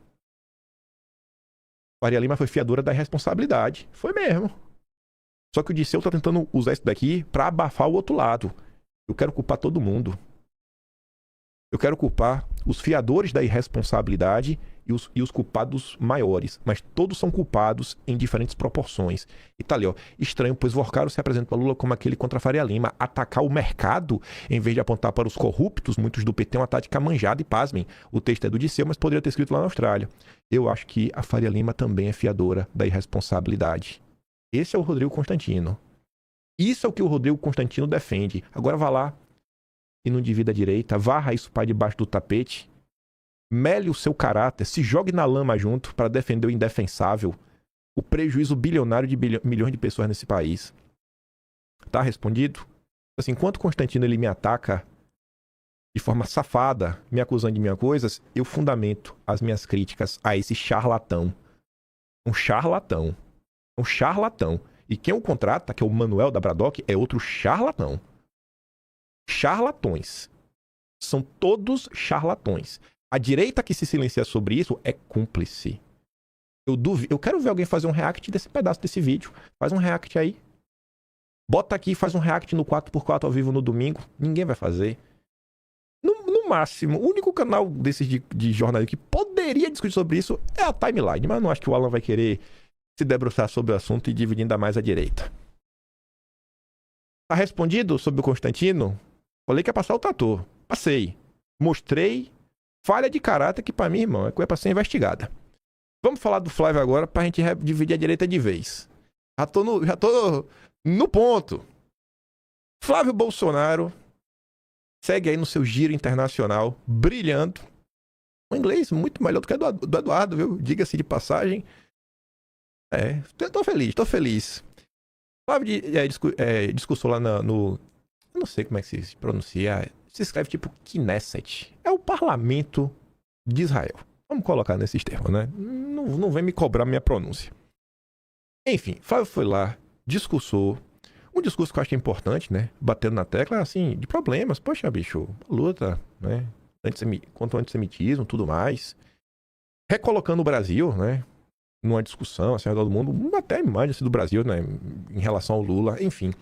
Faria Lima foi fiadora da irresponsabilidade. Foi mesmo. Só que o Disseu tá tentando usar isso daqui pra abafar o outro lado. Eu quero culpar todo mundo. Eu quero culpar os fiadores da irresponsabilidade e os culpados maiores. Mas todos são culpados em diferentes proporções. E tá ali, ó. Estranho, pois Vorcaro se apresenta para Lula como aquele contra Faria Lima. Atacar o mercado, em vez de apontar para os corruptos, muitos do PT, é uma tática manjada. E pasmem, o texto é do Disseu, mas poderia ter escrito lá na Austrália. Eu acho que a Faria Lima também é fiadora da irresponsabilidade. Esse é o Rodrigo Constantino. Isso é o que o Rodrigo Constantino defende. Agora vá lá e não divida a direita, varra isso para debaixo do tapete, mele o seu caráter, se jogue na lama junto para defender o indefensável, o prejuízo bilionário de milhões de pessoas nesse país. Tá respondido? Assim, enquanto Constantino ele me ataca de forma safada, me acusando de minhas coisas, eu fundamento as minhas críticas a esse charlatão. Um charlatão. Um charlatão. E quem o contrata, que é o Manuel da Braddock, é outro charlatão. Charlatões. São todos charlatões. A direita que se silencia sobre isso é cúmplice. Eu quero ver alguém fazer um react desse pedaço desse vídeo. Faz um react aí. Bota aqui e faz um react no 4x4 ao vivo no domingo. Ninguém vai fazer. No máximo, o único canal desses de jornalismo que poderia discutir sobre isso é a Timeline. Mas eu não acho que o Alan vai querer se debruçar sobre o assunto e dividir ainda mais a direita. Tá respondido sobre o Constantino? Falei que ia passar o trator. Passei. Mostrei falha de caráter que, pra mim, irmão, é coisa pra ser investigada. Vamos falar do Flávio agora pra gente dividir a direita de vez. Já tô no ponto. Flávio Bolsonaro segue aí no seu giro internacional, brilhando. Um inglês muito melhor do que o do Eduardo, viu? Diga-se de passagem. Tô feliz. Flávio discursou lá no... Eu não sei como é que se pronuncia. Se escreve tipo Knesset. É o parlamento de Israel. Vamos colocar nesses termos, né? Não vem me cobrar minha pronúncia. Enfim, Flávio foi lá, discursou. Um discurso que eu acho importante, né? Batendo na tecla, assim, de problemas. Poxa, bicho, luta, né? Contra o antissemitismo, tudo mais. Recolocando o Brasil, né? Numa discussão, assim, ao redor do mundo. Até a imagem assim, do Brasil, né? Em relação ao Lula, enfim.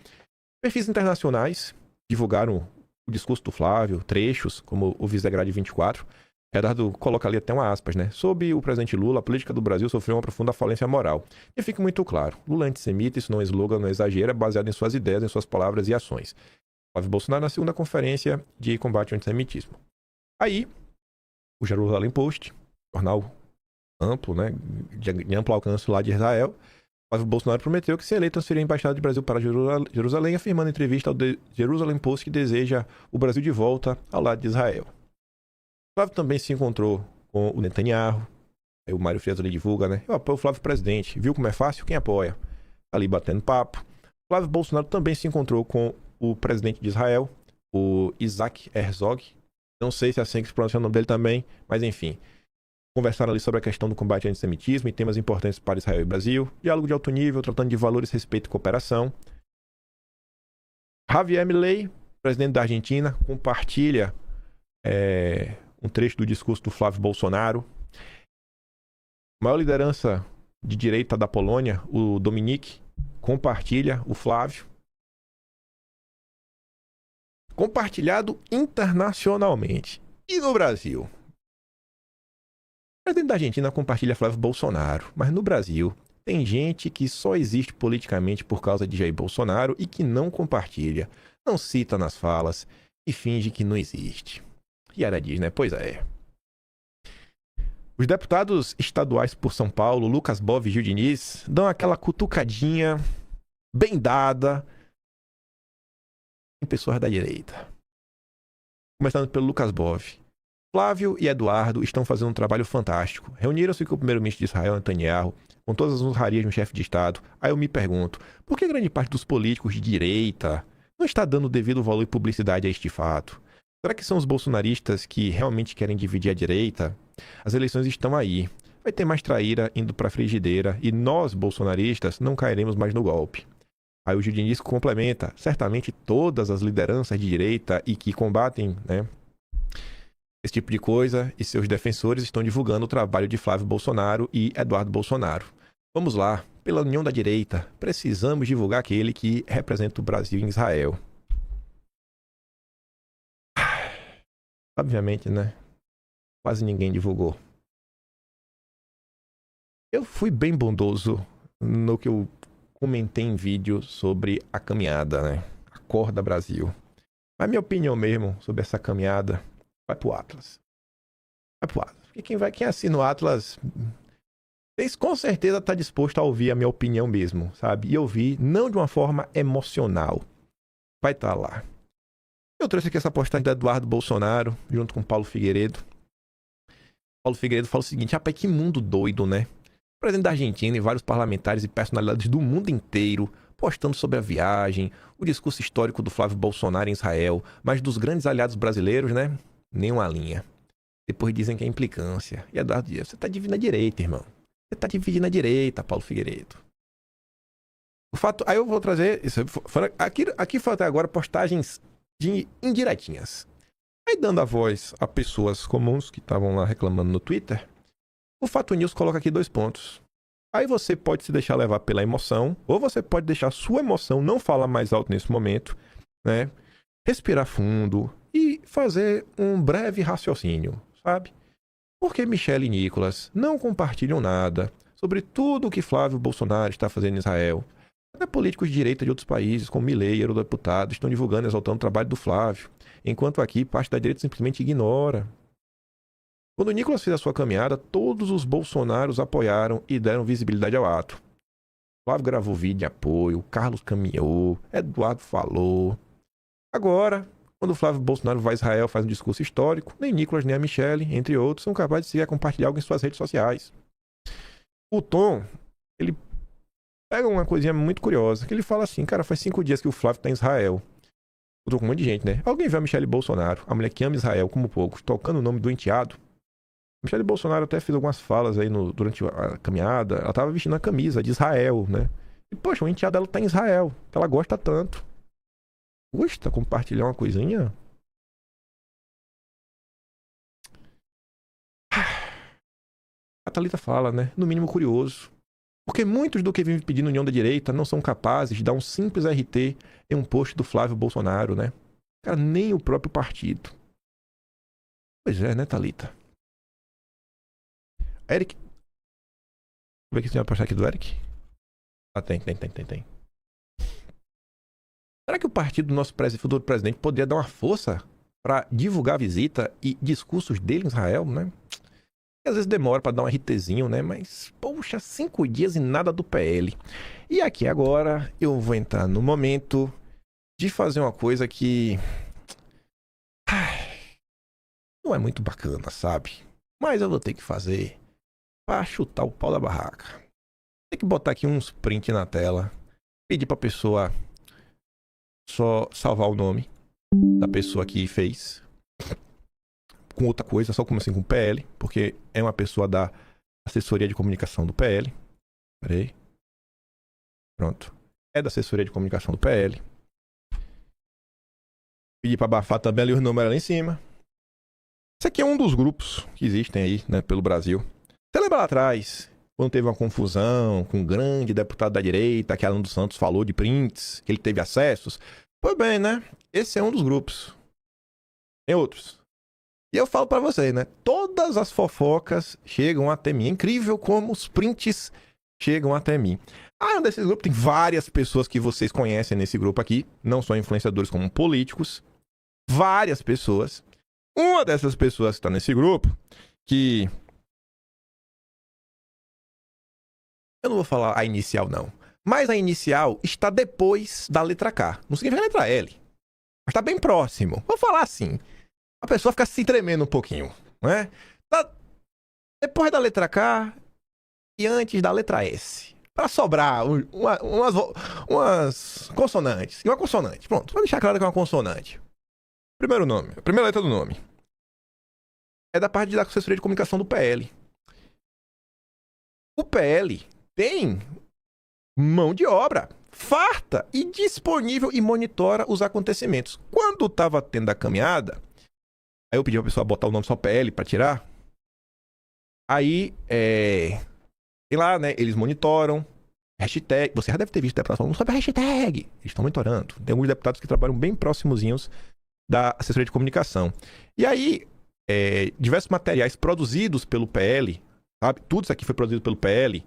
Perfis internacionais divulgaram o discurso do Flávio, trechos, como o Visegrad 24. Eduardo coloca ali até uma aspas, né? Sob o presidente Lula, a política do Brasil sofreu uma profunda falência moral. E fica muito claro, Lula é antissemita, isso não é slogan, não é exagero, é baseado em suas ideias, em suas palavras e ações. Flávio Bolsonaro na segunda conferência de combate ao antissemitismo. Aí, o Jerusalem Post, jornal amplo, né? De amplo alcance lá de Israel, Flávio Bolsonaro prometeu que se eleito transferir a embaixada do Brasil para Jerusalém, afirmando em entrevista ao Jerusalem Post que deseja o Brasil de volta ao lado de Israel. Flávio também se encontrou com o Netanyahu. Aí o Mário Frias ali divulga, né? Eu apoio o Flávio presidente. Viu como é fácil? Quem apoia? Ali batendo papo. Flávio Bolsonaro também se encontrou com o presidente de Israel, o Isaac Herzog. Não sei se é assim que se pronuncia o nome dele também, mas enfim. Conversaram ali sobre a questão do combate ao antissemitismo e temas importantes para Israel e Brasil. Diálogo de alto nível, tratando de valores, respeito e cooperação. Javier Milei, presidente da Argentina, compartilha um trecho do discurso do Flávio Bolsonaro. A maior liderança de direita da Polônia, o Dominik, compartilha o Flávio. Compartilhado internacionalmente. E no Brasil? O presidente da Argentina compartilha Flávio Bolsonaro. Mas no Brasil, tem gente que só existe politicamente por causa de Jair Bolsonaro e que não compartilha, não cita nas falas e finge que não existe. Yara diz, né? Pois é. Os deputados estaduais por São Paulo, Lucas Bove e Gil Diniz, dão aquela cutucadinha bem dada em pessoas da direita. Começando pelo Lucas Bove. Flávio e Eduardo estão fazendo um trabalho fantástico. Reuniram-se com o primeiro-ministro de Israel, Netanyahu, com todas as honrarias de um chefe de Estado. Aí eu me pergunto, por que grande parte dos políticos de direita não está dando o devido valor e publicidade a este fato? Será que são os bolsonaristas que realmente querem dividir a direita? As eleições estão aí. Vai ter mais traíra indo pra frigideira e nós, bolsonaristas, não cairemos mais no golpe. Aí o Gil Diniz complementa. Certamente todas as lideranças de direita e que combatem, né, esse tipo de coisa e seus defensores estão divulgando o trabalho de Flávio Bolsonaro e Eduardo Bolsonaro. Vamos lá. Pela união da direita, precisamos divulgar aquele que representa o Brasil em Israel. Obviamente, né? Quase ninguém divulgou. Eu fui bem bondoso no que eu comentei em vídeo sobre a caminhada, né? Acorda Brasil. Mas minha opinião mesmo sobre essa caminhada vai pro Atlas. Vai pro Atlas. Porque quem assina o Atlas com certeza tá disposto a ouvir a minha opinião mesmo, sabe? E ouvir não de uma forma emocional. Vai estar lá. Eu trouxe aqui essa postagem do Eduardo Bolsonaro, junto com Paulo Figueiredo. Paulo Figueiredo fala o seguinte, rapaz, que mundo doido, né? O presidente da Argentina e vários parlamentares e personalidades do mundo inteiro postando sobre a viagem, o discurso histórico do Flávio Bolsonaro em Israel, mas dos grandes aliados brasileiros, né? Nenhuma linha. Depois dizem que é implicância. E Eduardo diz, você tá dividindo a direita, irmão. Você tá dividindo a direita, Paulo Figueiredo. O fato... Aí eu vou trazer... Aqui foi até agora postagens de indiretinhas. Aí dando a voz a pessoas comuns que estavam lá reclamando no Twitter, o Fato News coloca aqui 2 pontos. Aí você pode se deixar levar pela emoção, ou você pode deixar sua emoção não falar mais alto nesse momento, né? Respirar fundo e fazer um breve raciocínio, sabe? Porque Michele e Nicolas não compartilham nada sobre tudo o que Flávio Bolsonaro está fazendo em Israel. Até políticos de direita de outros países, como Milei e eurodeputados, estão divulgando e exaltando o trabalho do Flávio, enquanto aqui parte da direita simplesmente ignora. Quando o Nicolas fez a sua caminhada, todos os bolsonaros apoiaram e deram visibilidade ao ato. Flávio gravou vídeo de apoio, Carlos caminhou, Eduardo falou. Agora, quando o Flávio Bolsonaro vai a Israel, faz um discurso histórico, nem Nicolas nem a Michelle, entre outros, são capazes de sequer compartilhar algo em suas redes sociais. O Tom, ele pega uma coisinha muito curiosa, que ele fala assim, cara, faz 5 dias que o Flávio tá em Israel. Eu tô com um monte de gente, né? Alguém vê a Michelle Bolsonaro, a mulher que ama Israel como poucos, tocando o nome do enteado. Michelle Bolsonaro até fez algumas falas aí durante a caminhada. Ela tava vestindo a camisa de Israel, né? E, poxa, o enteado dela tá em Israel, que ela gosta tanto. Custa compartilhar uma coisinha? A Thalita fala, né? No mínimo curioso. Porque muitos do que vivem pedindo união da direita não são capazes de dar um simples RT em um post do Flávio Bolsonaro, né? Cara, nem o próprio partido. Pois é, né, Thalita? Eric. Vou ver aqui se tem uma postagem aqui do Eric. Ah, tem. Será que o partido do nosso futuro presidente poderia dar uma força para divulgar a visita e discursos dele em Israel, né? E às vezes demora para dar um RTzinho, né? Mas, poxa, 5 dias e nada do PL. E aqui agora eu vou entrar no momento de fazer uma coisa que não é muito bacana, sabe? Mas eu vou ter que fazer para chutar o pau da barraca. Tem que botar aqui uns print na tela, pedir pra pessoa só salvar o nome da pessoa que fez com outra coisa, só como assim com PL, porque é uma pessoa da assessoria de comunicação do PL. Peraí. Pronto. É da assessoria de comunicação do PL. Pedir pra abafar também ali os números lá em cima. Esse aqui é um dos grupos que existem aí, né, pelo Brasil. Você lembra lá atrás, quando teve uma confusão com um grande deputado da direita, que Alan dos Santos falou de prints, que ele teve acessos? Pois bem, né? Esse é um dos grupos. Tem outros. E eu falo pra vocês, né? Todas as fofocas chegam até mim. É incrível como os prints chegam até mim. Ah, um desses grupos tem várias pessoas que vocês conhecem nesse grupo aqui. Não só influenciadores como políticos. Várias pessoas. Uma dessas pessoas que está nesse grupo, que... eu não vou falar a inicial, não. Mas a inicial está depois da letra K. Não significa a letra L. Mas está bem próximo. Vou falar assim. A pessoa fica se tremendo um pouquinho, né? Tá depois da letra K e antes da letra S. Para sobrar umas consonantes. E uma consonante. Pronto, vou deixar claro que é uma consonante. Primeiro nome. A primeira letra do nome. É da parte da assessoria de comunicação do PL. O PL tem mão de obra farta e disponível e monitora os acontecimentos. Quando estava tendo a caminhada, aí eu pedi pra pessoa botar o nome só PL para tirar. Aí, tem lá, né, eles monitoram. Hashtag, você já deve ter visto deputados falando sobre a hashtag. Eles estão monitorando. Tem alguns deputados que trabalham bem próximozinhos da assessoria de comunicação. E aí, diversos materiais produzidos pelo PL, sabe? Tudo isso aqui foi produzido pelo PL.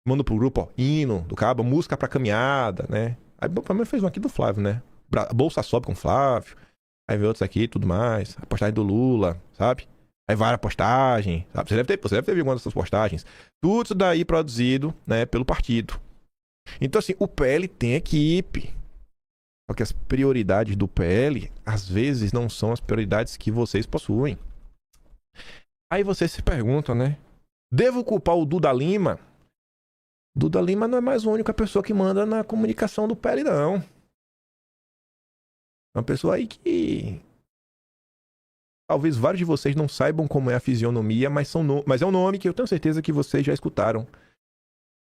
Manda pro grupo, ó, hino do Cabo, música pra caminhada, né? Aí, pelo menos fez um aqui do Flávio, né? Bolsa sobe com o Flávio. Aí vê outros aqui e tudo mais. A postagem do Lula, sabe? Aí várias postagens, sabe? Você deve ter visto alguma dessas postagens. Tudo isso daí produzido, né, pelo partido. Então, assim, o PL tem equipe. Só que as prioridades do PL, às vezes, não são as prioridades que vocês possuem. Aí vocês se perguntam, né? Devo culpar o Duda Lima? Duda Lima não é mais a única pessoa que manda na comunicação do PL, não. É uma pessoa aí que... talvez vários de vocês não saibam como é a fisionomia, mas é um nome que eu tenho certeza que vocês já escutaram.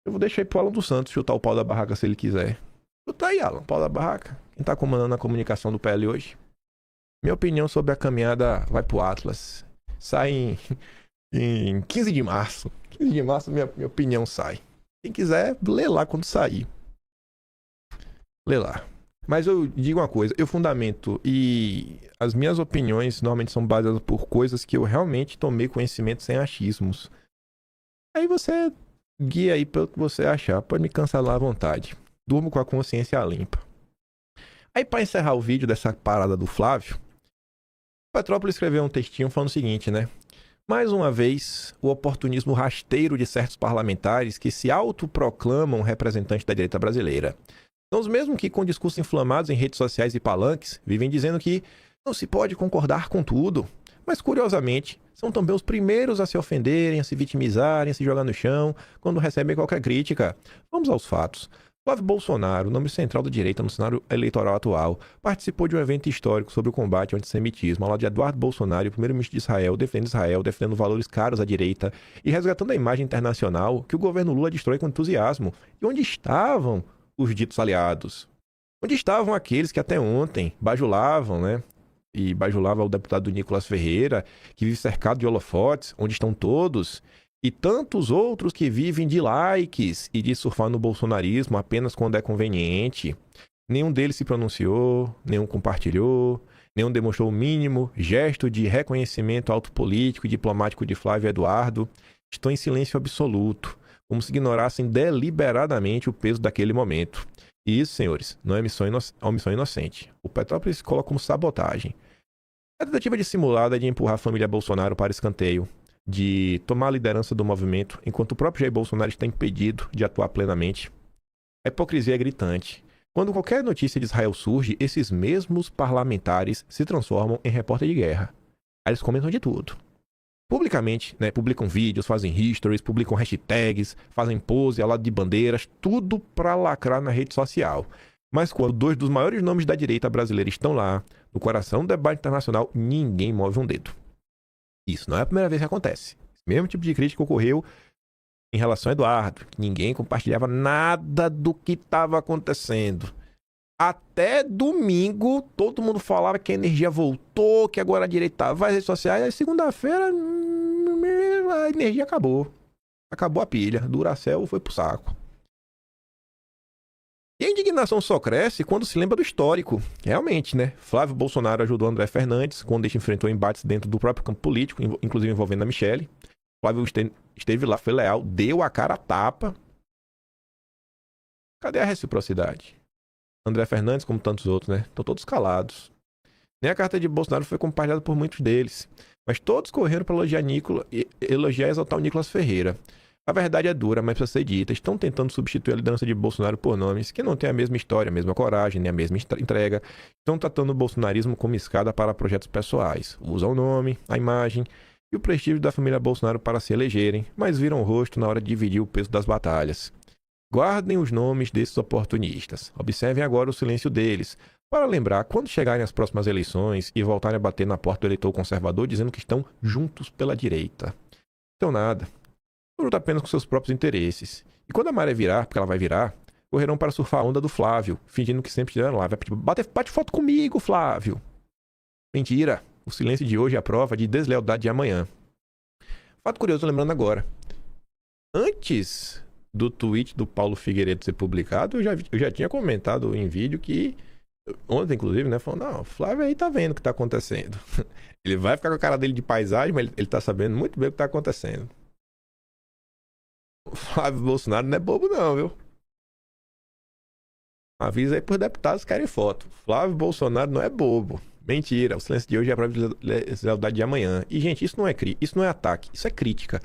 Eu vou deixar aí pro Alan dos Santos chutar o pau da barraca se ele quiser. Chuta aí, Alan, pau da barraca. Quem tá comandando a comunicação do PL hoje? Minha opinião sobre a caminhada vai pro Atlas. Sai em 15 de março. 15 de março minha opinião sai. Quem quiser, lê lá quando sair. Lê lá. Mas eu digo uma coisa, eu fundamento e as minhas opiniões normalmente são baseadas por coisas que eu realmente tomei conhecimento sem achismos. Aí você guia aí pelo que você achar, pode me cancelar à vontade. Durmo com a consciência limpa. Aí para encerrar o vídeo dessa parada do Flávio, o Petrópolis escreveu um textinho falando o seguinte, né? Mais uma vez, o oportunismo rasteiro de certos parlamentares que se autoproclamam representantes da direita brasileira. São os mesmos que, com discursos inflamados em redes sociais e palanques, vivem dizendo que não se pode concordar com tudo. Mas, curiosamente, são também os primeiros a se ofenderem, a se vitimizarem, a se jogar no chão, quando recebem qualquer crítica. Vamos aos fatos. Flávio Bolsonaro, nome central da direita no cenário eleitoral atual, participou de um evento histórico sobre o combate ao antissemitismo, ao lado de Eduardo Bolsonaro, o primeiro-ministro de Israel, defendendo valores caros à direita e resgatando a imagem internacional que o governo Lula destrói com entusiasmo. E onde estavam os ditos aliados? Onde estavam aqueles que até ontem bajulavam, né? E bajulava o deputado Nicolas Ferreira, que vive cercado de holofotes, onde estão todos? E tantos outros que vivem de likes e de surfar no bolsonarismo apenas quando é conveniente. Nenhum deles se pronunciou, nenhum compartilhou, nenhum demonstrou o mínimo gesto de reconhecimento autopolítico e diplomático de Flávio Eduardo. Estão em silêncio absoluto, como se ignorassem deliberadamente o peso daquele momento. E isso, senhores, não é omissão inocente. O Petrópolis se coloca como sabotagem. A tentativa dissimulada de empurrar a família Bolsonaro para escanteio, de tomar a liderança do movimento, enquanto o próprio Jair Bolsonaro está impedido de atuar plenamente. A hipocrisia é gritante. Quando qualquer notícia de Israel surge, esses mesmos parlamentares se transformam em repórter de guerra. Aí eles comentam de tudo. Publicamente, né, publicam vídeos, fazem stories, publicam hashtags, fazem pose ao lado de bandeiras, tudo para lacrar na rede social. Mas quando dois dos maiores nomes da direita brasileira estão lá, no coração do debate internacional, ninguém move um dedo. Isso não é a primeira vez que acontece. Esse mesmo tipo de crítica ocorreu em relação a Eduardo, que ninguém compartilhava nada do que estava acontecendo. Até domingo, todo mundo falava que a energia voltou, que agora a direita vai às redes sociais. Aí segunda-feira, a energia acabou. Acabou a pilha. Duracell foi pro saco. E a indignação só cresce quando se lembra do histórico. Realmente, né? Flávio Bolsonaro ajudou André Fernandes quando este enfrentou embates dentro do próprio campo político, inclusive envolvendo a Michelle. Flávio esteve lá, foi leal, deu a cara a tapa. Cadê a reciprocidade? André Fernandes, como tantos outros, né? Estão todos calados. Nem a carta de Bolsonaro foi compartilhada por muitos deles. Mas todos correram para elogiar e exaltar o Nicolas Ferreira. A verdade é dura, mas precisa ser dita. Estão tentando substituir a liderança de Bolsonaro por nomes que não têm a mesma história, a mesma coragem, nem a mesma entrega. Estão tratando o bolsonarismo como escada para projetos pessoais. Usam o nome, a imagem e o prestígio da família Bolsonaro para se elegerem, mas viram o rosto na hora de dividir o peso das batalhas. Guardem os nomes desses oportunistas. Observem agora o silêncio deles, para lembrar quando chegarem as próximas eleições e voltarem a bater na porta do eleitor conservador dizendo que estão juntos pela direita. Então nada. Luta apenas com seus próprios interesses. E quando a maré virar, porque ela vai virar, correrão para surfar a onda do Flávio, fingindo que sempre estiveram lá. Vai pedir, bate foto comigo, Flávio. Mentira. O silêncio de hoje é a prova de deslealdade de amanhã. Fato curioso, lembrando agora. Antes do tweet do Paulo Figueiredo ser publicado, eu já tinha comentado em vídeo que, ontem inclusive, né, falando, não, o Flávio aí tá vendo o que tá acontecendo. Ele vai ficar com a cara dele de paisagem, mas ele tá sabendo muito bem o que tá acontecendo. O Flávio Bolsonaro não é bobo não, viu? Avisa aí pros deputados que querem foto. Flávio Bolsonaro não é bobo. Mentira, o silêncio de hoje é a prova de deslealdade de amanhã. E, gente, isso não é ataque, isso é crítica.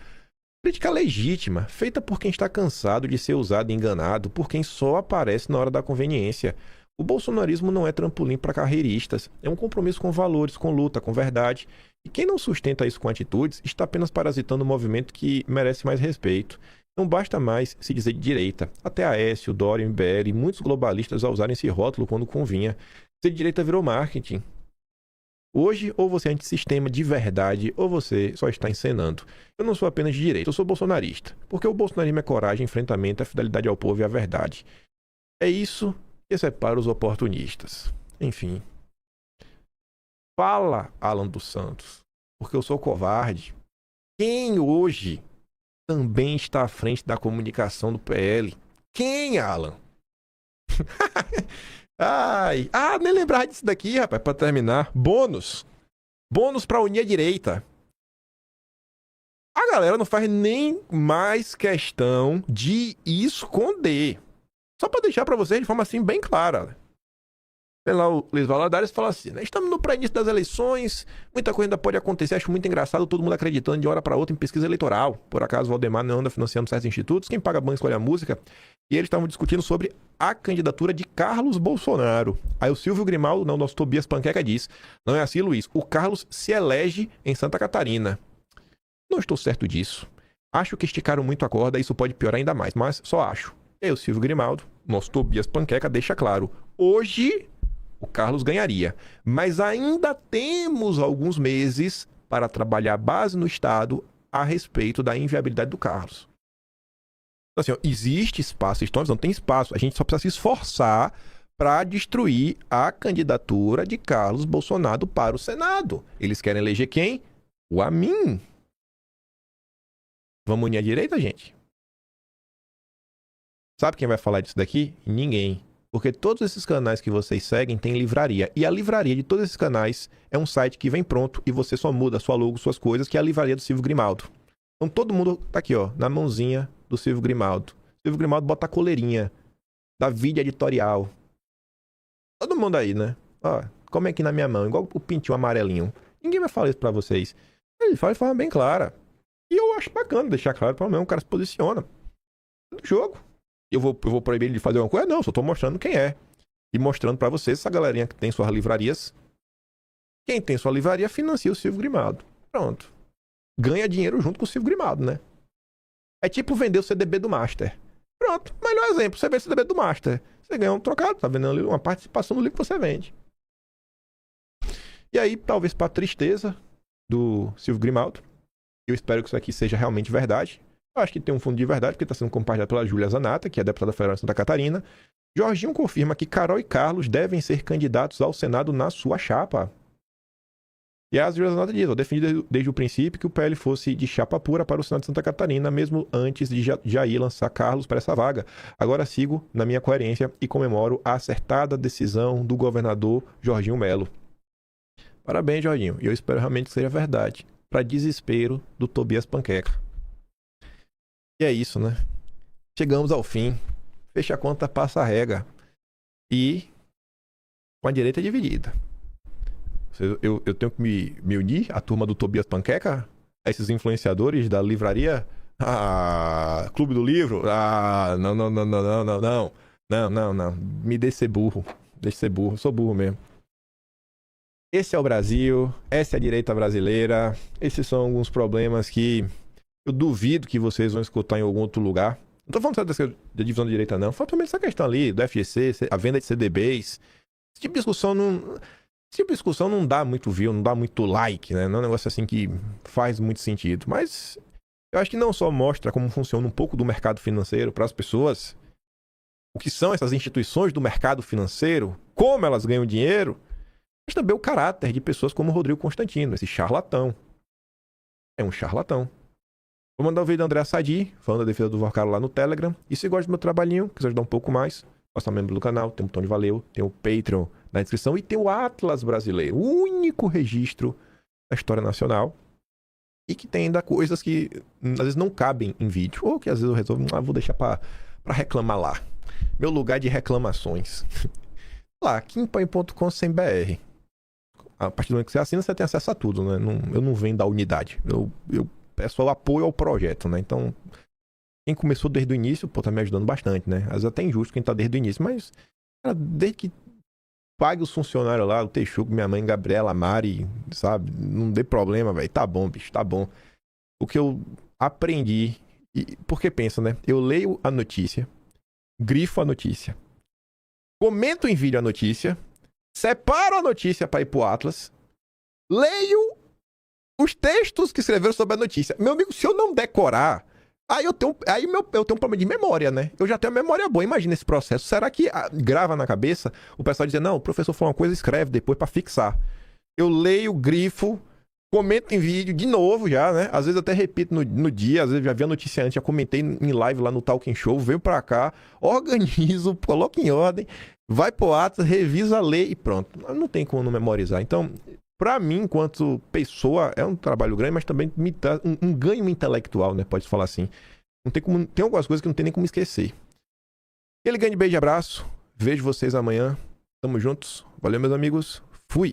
Crítica legítima, feita por quem está cansado de ser usado e enganado, por quem só aparece na hora da conveniência. O bolsonarismo não é trampolim para carreiristas, é um compromisso com valores, com luta, com verdade. E quem não sustenta isso com atitudes está apenas parasitando um movimento que merece mais respeito. Não basta mais se dizer de direita. Até Aécio, Dória, MBL e muitos globalistas a usarem esse rótulo quando convinha. Ser de direita virou marketing. Hoje, ou você é antissistema de verdade, ou você só está encenando. Eu não sou apenas de direita, eu sou bolsonarista. Porque o bolsonarismo é coragem, enfrentamento, é fidelidade ao povo e à verdade. É isso que separa os oportunistas. Enfim. Fala, Alan dos Santos. Porque eu sou covarde. Quem hoje também está à frente da comunicação do PL? Quem, Alan? Ai, nem lembrar disso daqui, rapaz, pra terminar. Bônus pra unir a direita. A galera não faz nem mais questão de esconder. Só pra deixar pra vocês de forma assim bem clara. Vem lá o Luiz Valadares e fala assim, né? Estamos no pré-início das eleições, muita coisa ainda pode acontecer, acho muito engraçado todo mundo acreditando de hora para outra em pesquisa eleitoral. Por acaso o Valdemar não anda financiando certos institutos, quem paga banco escolhe a música. E eles estavam discutindo sobre a candidatura de Carlos Bolsonaro. Aí o Silvio Grimaldo, não, nosso Tobias Panqueca, diz, não é assim, Luiz, o Carlos se elege em Santa Catarina. Não estou certo disso. Acho que esticaram muito a corda, isso pode piorar ainda mais, mas só acho. E aí o Silvio Grimaldo, nosso Tobias Panqueca, deixa claro, hoje o Carlos ganharia, mas ainda temos alguns meses para trabalhar a base no Estado a respeito da inviabilidade do Carlos. Então, assim, ó, existe espaço, não tem espaço, a gente só precisa se esforçar para destruir a candidatura de Carlos Bolsonaro para o Senado. Eles querem eleger quem? O Amin. Vamos unir a direita, gente? Sabe quem vai falar disso daqui? Ninguém. Porque todos esses canais que vocês seguem têm livraria. E a livraria de todos esses canais é um site que vem pronto e você só muda sua logo, suas coisas, que é a livraria do Silvio Grimaldo. Então todo mundo tá aqui, ó, na mãozinha do Silvio Grimaldo. Silvio Grimaldo bota a coleirinha da Vida Editorial. Todo mundo aí, né? Ó, como é aqui na minha mão, igual o pintinho amarelinho. Ninguém vai falar isso pra vocês. Ele fala de forma bem clara. E eu acho bacana deixar claro, pelo menos o cara se posiciona. Do jogo. Eu vou proibir ele de fazer alguma coisa? Não, só tô mostrando quem é. E mostrando pra vocês, essa galerinha que tem suas livrarias. Quem tem sua livraria financia o Silvio Grimaldo. Pronto. Ganha dinheiro junto com o Silvio Grimaldo, né? É tipo vender o CDB do Master. Pronto. Melhor exemplo. Você vende o CDB do Master. Você ganha um trocado. Tá vendendo uma participação do livro que você vende. E aí, talvez pra tristeza do Silvio Grimaldo, eu espero que isso aqui seja realmente verdade. Eu acho que tem um fundo de verdade, porque está sendo compartilhado pela Júlia Zanata, que é deputada federal de Santa Catarina. Jorginho confirma que Carol e Carlos devem ser candidatos ao Senado na sua chapa. E a Júlia Zanata diz, eu defendi desde o princípio que o PL fosse de chapa pura para o Senado de Santa Catarina, mesmo antes de Jair lançar Carlos para essa vaga. Agora sigo na minha coerência e comemoro a acertada decisão do governador Jorginho Melo. Parabéns, Jorginho. E eu espero realmente que seja verdade. Para desespero do Tobias Panqueca. E é isso, né? Chegamos ao fim. Fecha a conta, passa a régua. E com a direita dividida. Eu tenho que me unir à turma do Tobias Panqueca? A esses influenciadores da livraria? Clube do Livro? Não. Me deixe ser burro. Deixa ser burro. Eu sou burro mesmo. Esse é o Brasil. Essa é a direita brasileira. Esses são alguns problemas que eu duvido que vocês vão escutar em algum outro lugar. Não tô falando só da divisão da direita, não. Fala também dessa questão ali, do FGC, a venda de CDBs. Esse tipo de discussão não dá muito view, não dá muito like, né? Não é um negócio assim que faz muito sentido. Mas eu acho que não só mostra como funciona um pouco do mercado financeiro para as pessoas, o que são essas instituições do mercado financeiro, como elas ganham dinheiro, mas também o caráter de pessoas como o Rodrigo Constantino, esse charlatão. É um charlatão. Vou mandar o vídeo do André Sadi, falando da defesa do Vorcaro lá no Telegram. E se gosta do meu trabalhinho, quiser ajudar um pouco mais, faça membro do canal, tem um botão de valeu, tem o Patreon na descrição e tem o Atlas Brasileiro, o único registro da história nacional e que tem ainda coisas que às vezes não cabem em vídeo, ou que às vezes eu resolvo, vou deixar pra reclamar lá. Meu lugar de reclamações. Lá, kimpai.com/br. A partir do momento que você assina, você tem acesso a tudo, né? Eu não venho da unidade. Eu peço o apoio ao projeto, né? Então, quem começou desde o início, pô, tá me ajudando bastante, né? Às vezes até injusto quem tá desde o início, mas cara, desde que pague os funcionários lá, o Teixugo, minha mãe, Gabriela, Mari, sabe? Não dê problema, velho. Tá bom, bicho, tá bom. O que eu aprendi, porque pensa, né? Eu leio a notícia, grifo a notícia, comento em vídeo a notícia, separo a notícia para ir pro Atlas, leio os textos que escreveram sobre a notícia. Meu amigo, se eu não decorar, aí eu tenho um problema de memória, né? Eu já tenho memória boa. Imagina esse processo. Será que grava na cabeça o pessoal dizer, não, o professor falou uma coisa, escreve depois para fixar. Eu leio, grifo, comento em vídeo de novo já, né? Às vezes eu até repito no dia, às vezes já vi a notícia antes, já comentei em live lá no Talking Show, veio pra cá, organizo, coloco em ordem, vai pro Atlas, revisa, lê e pronto. Não tem como não memorizar. Então, pra mim, enquanto pessoa, é um trabalho grande, mas também me dá um ganho intelectual, né? Pode falar assim. Tem algumas coisas que não tem nem como esquecer. Aquele grande beijo e abraço. Vejo vocês amanhã. Tamo juntos. Valeu, meus amigos. Fui.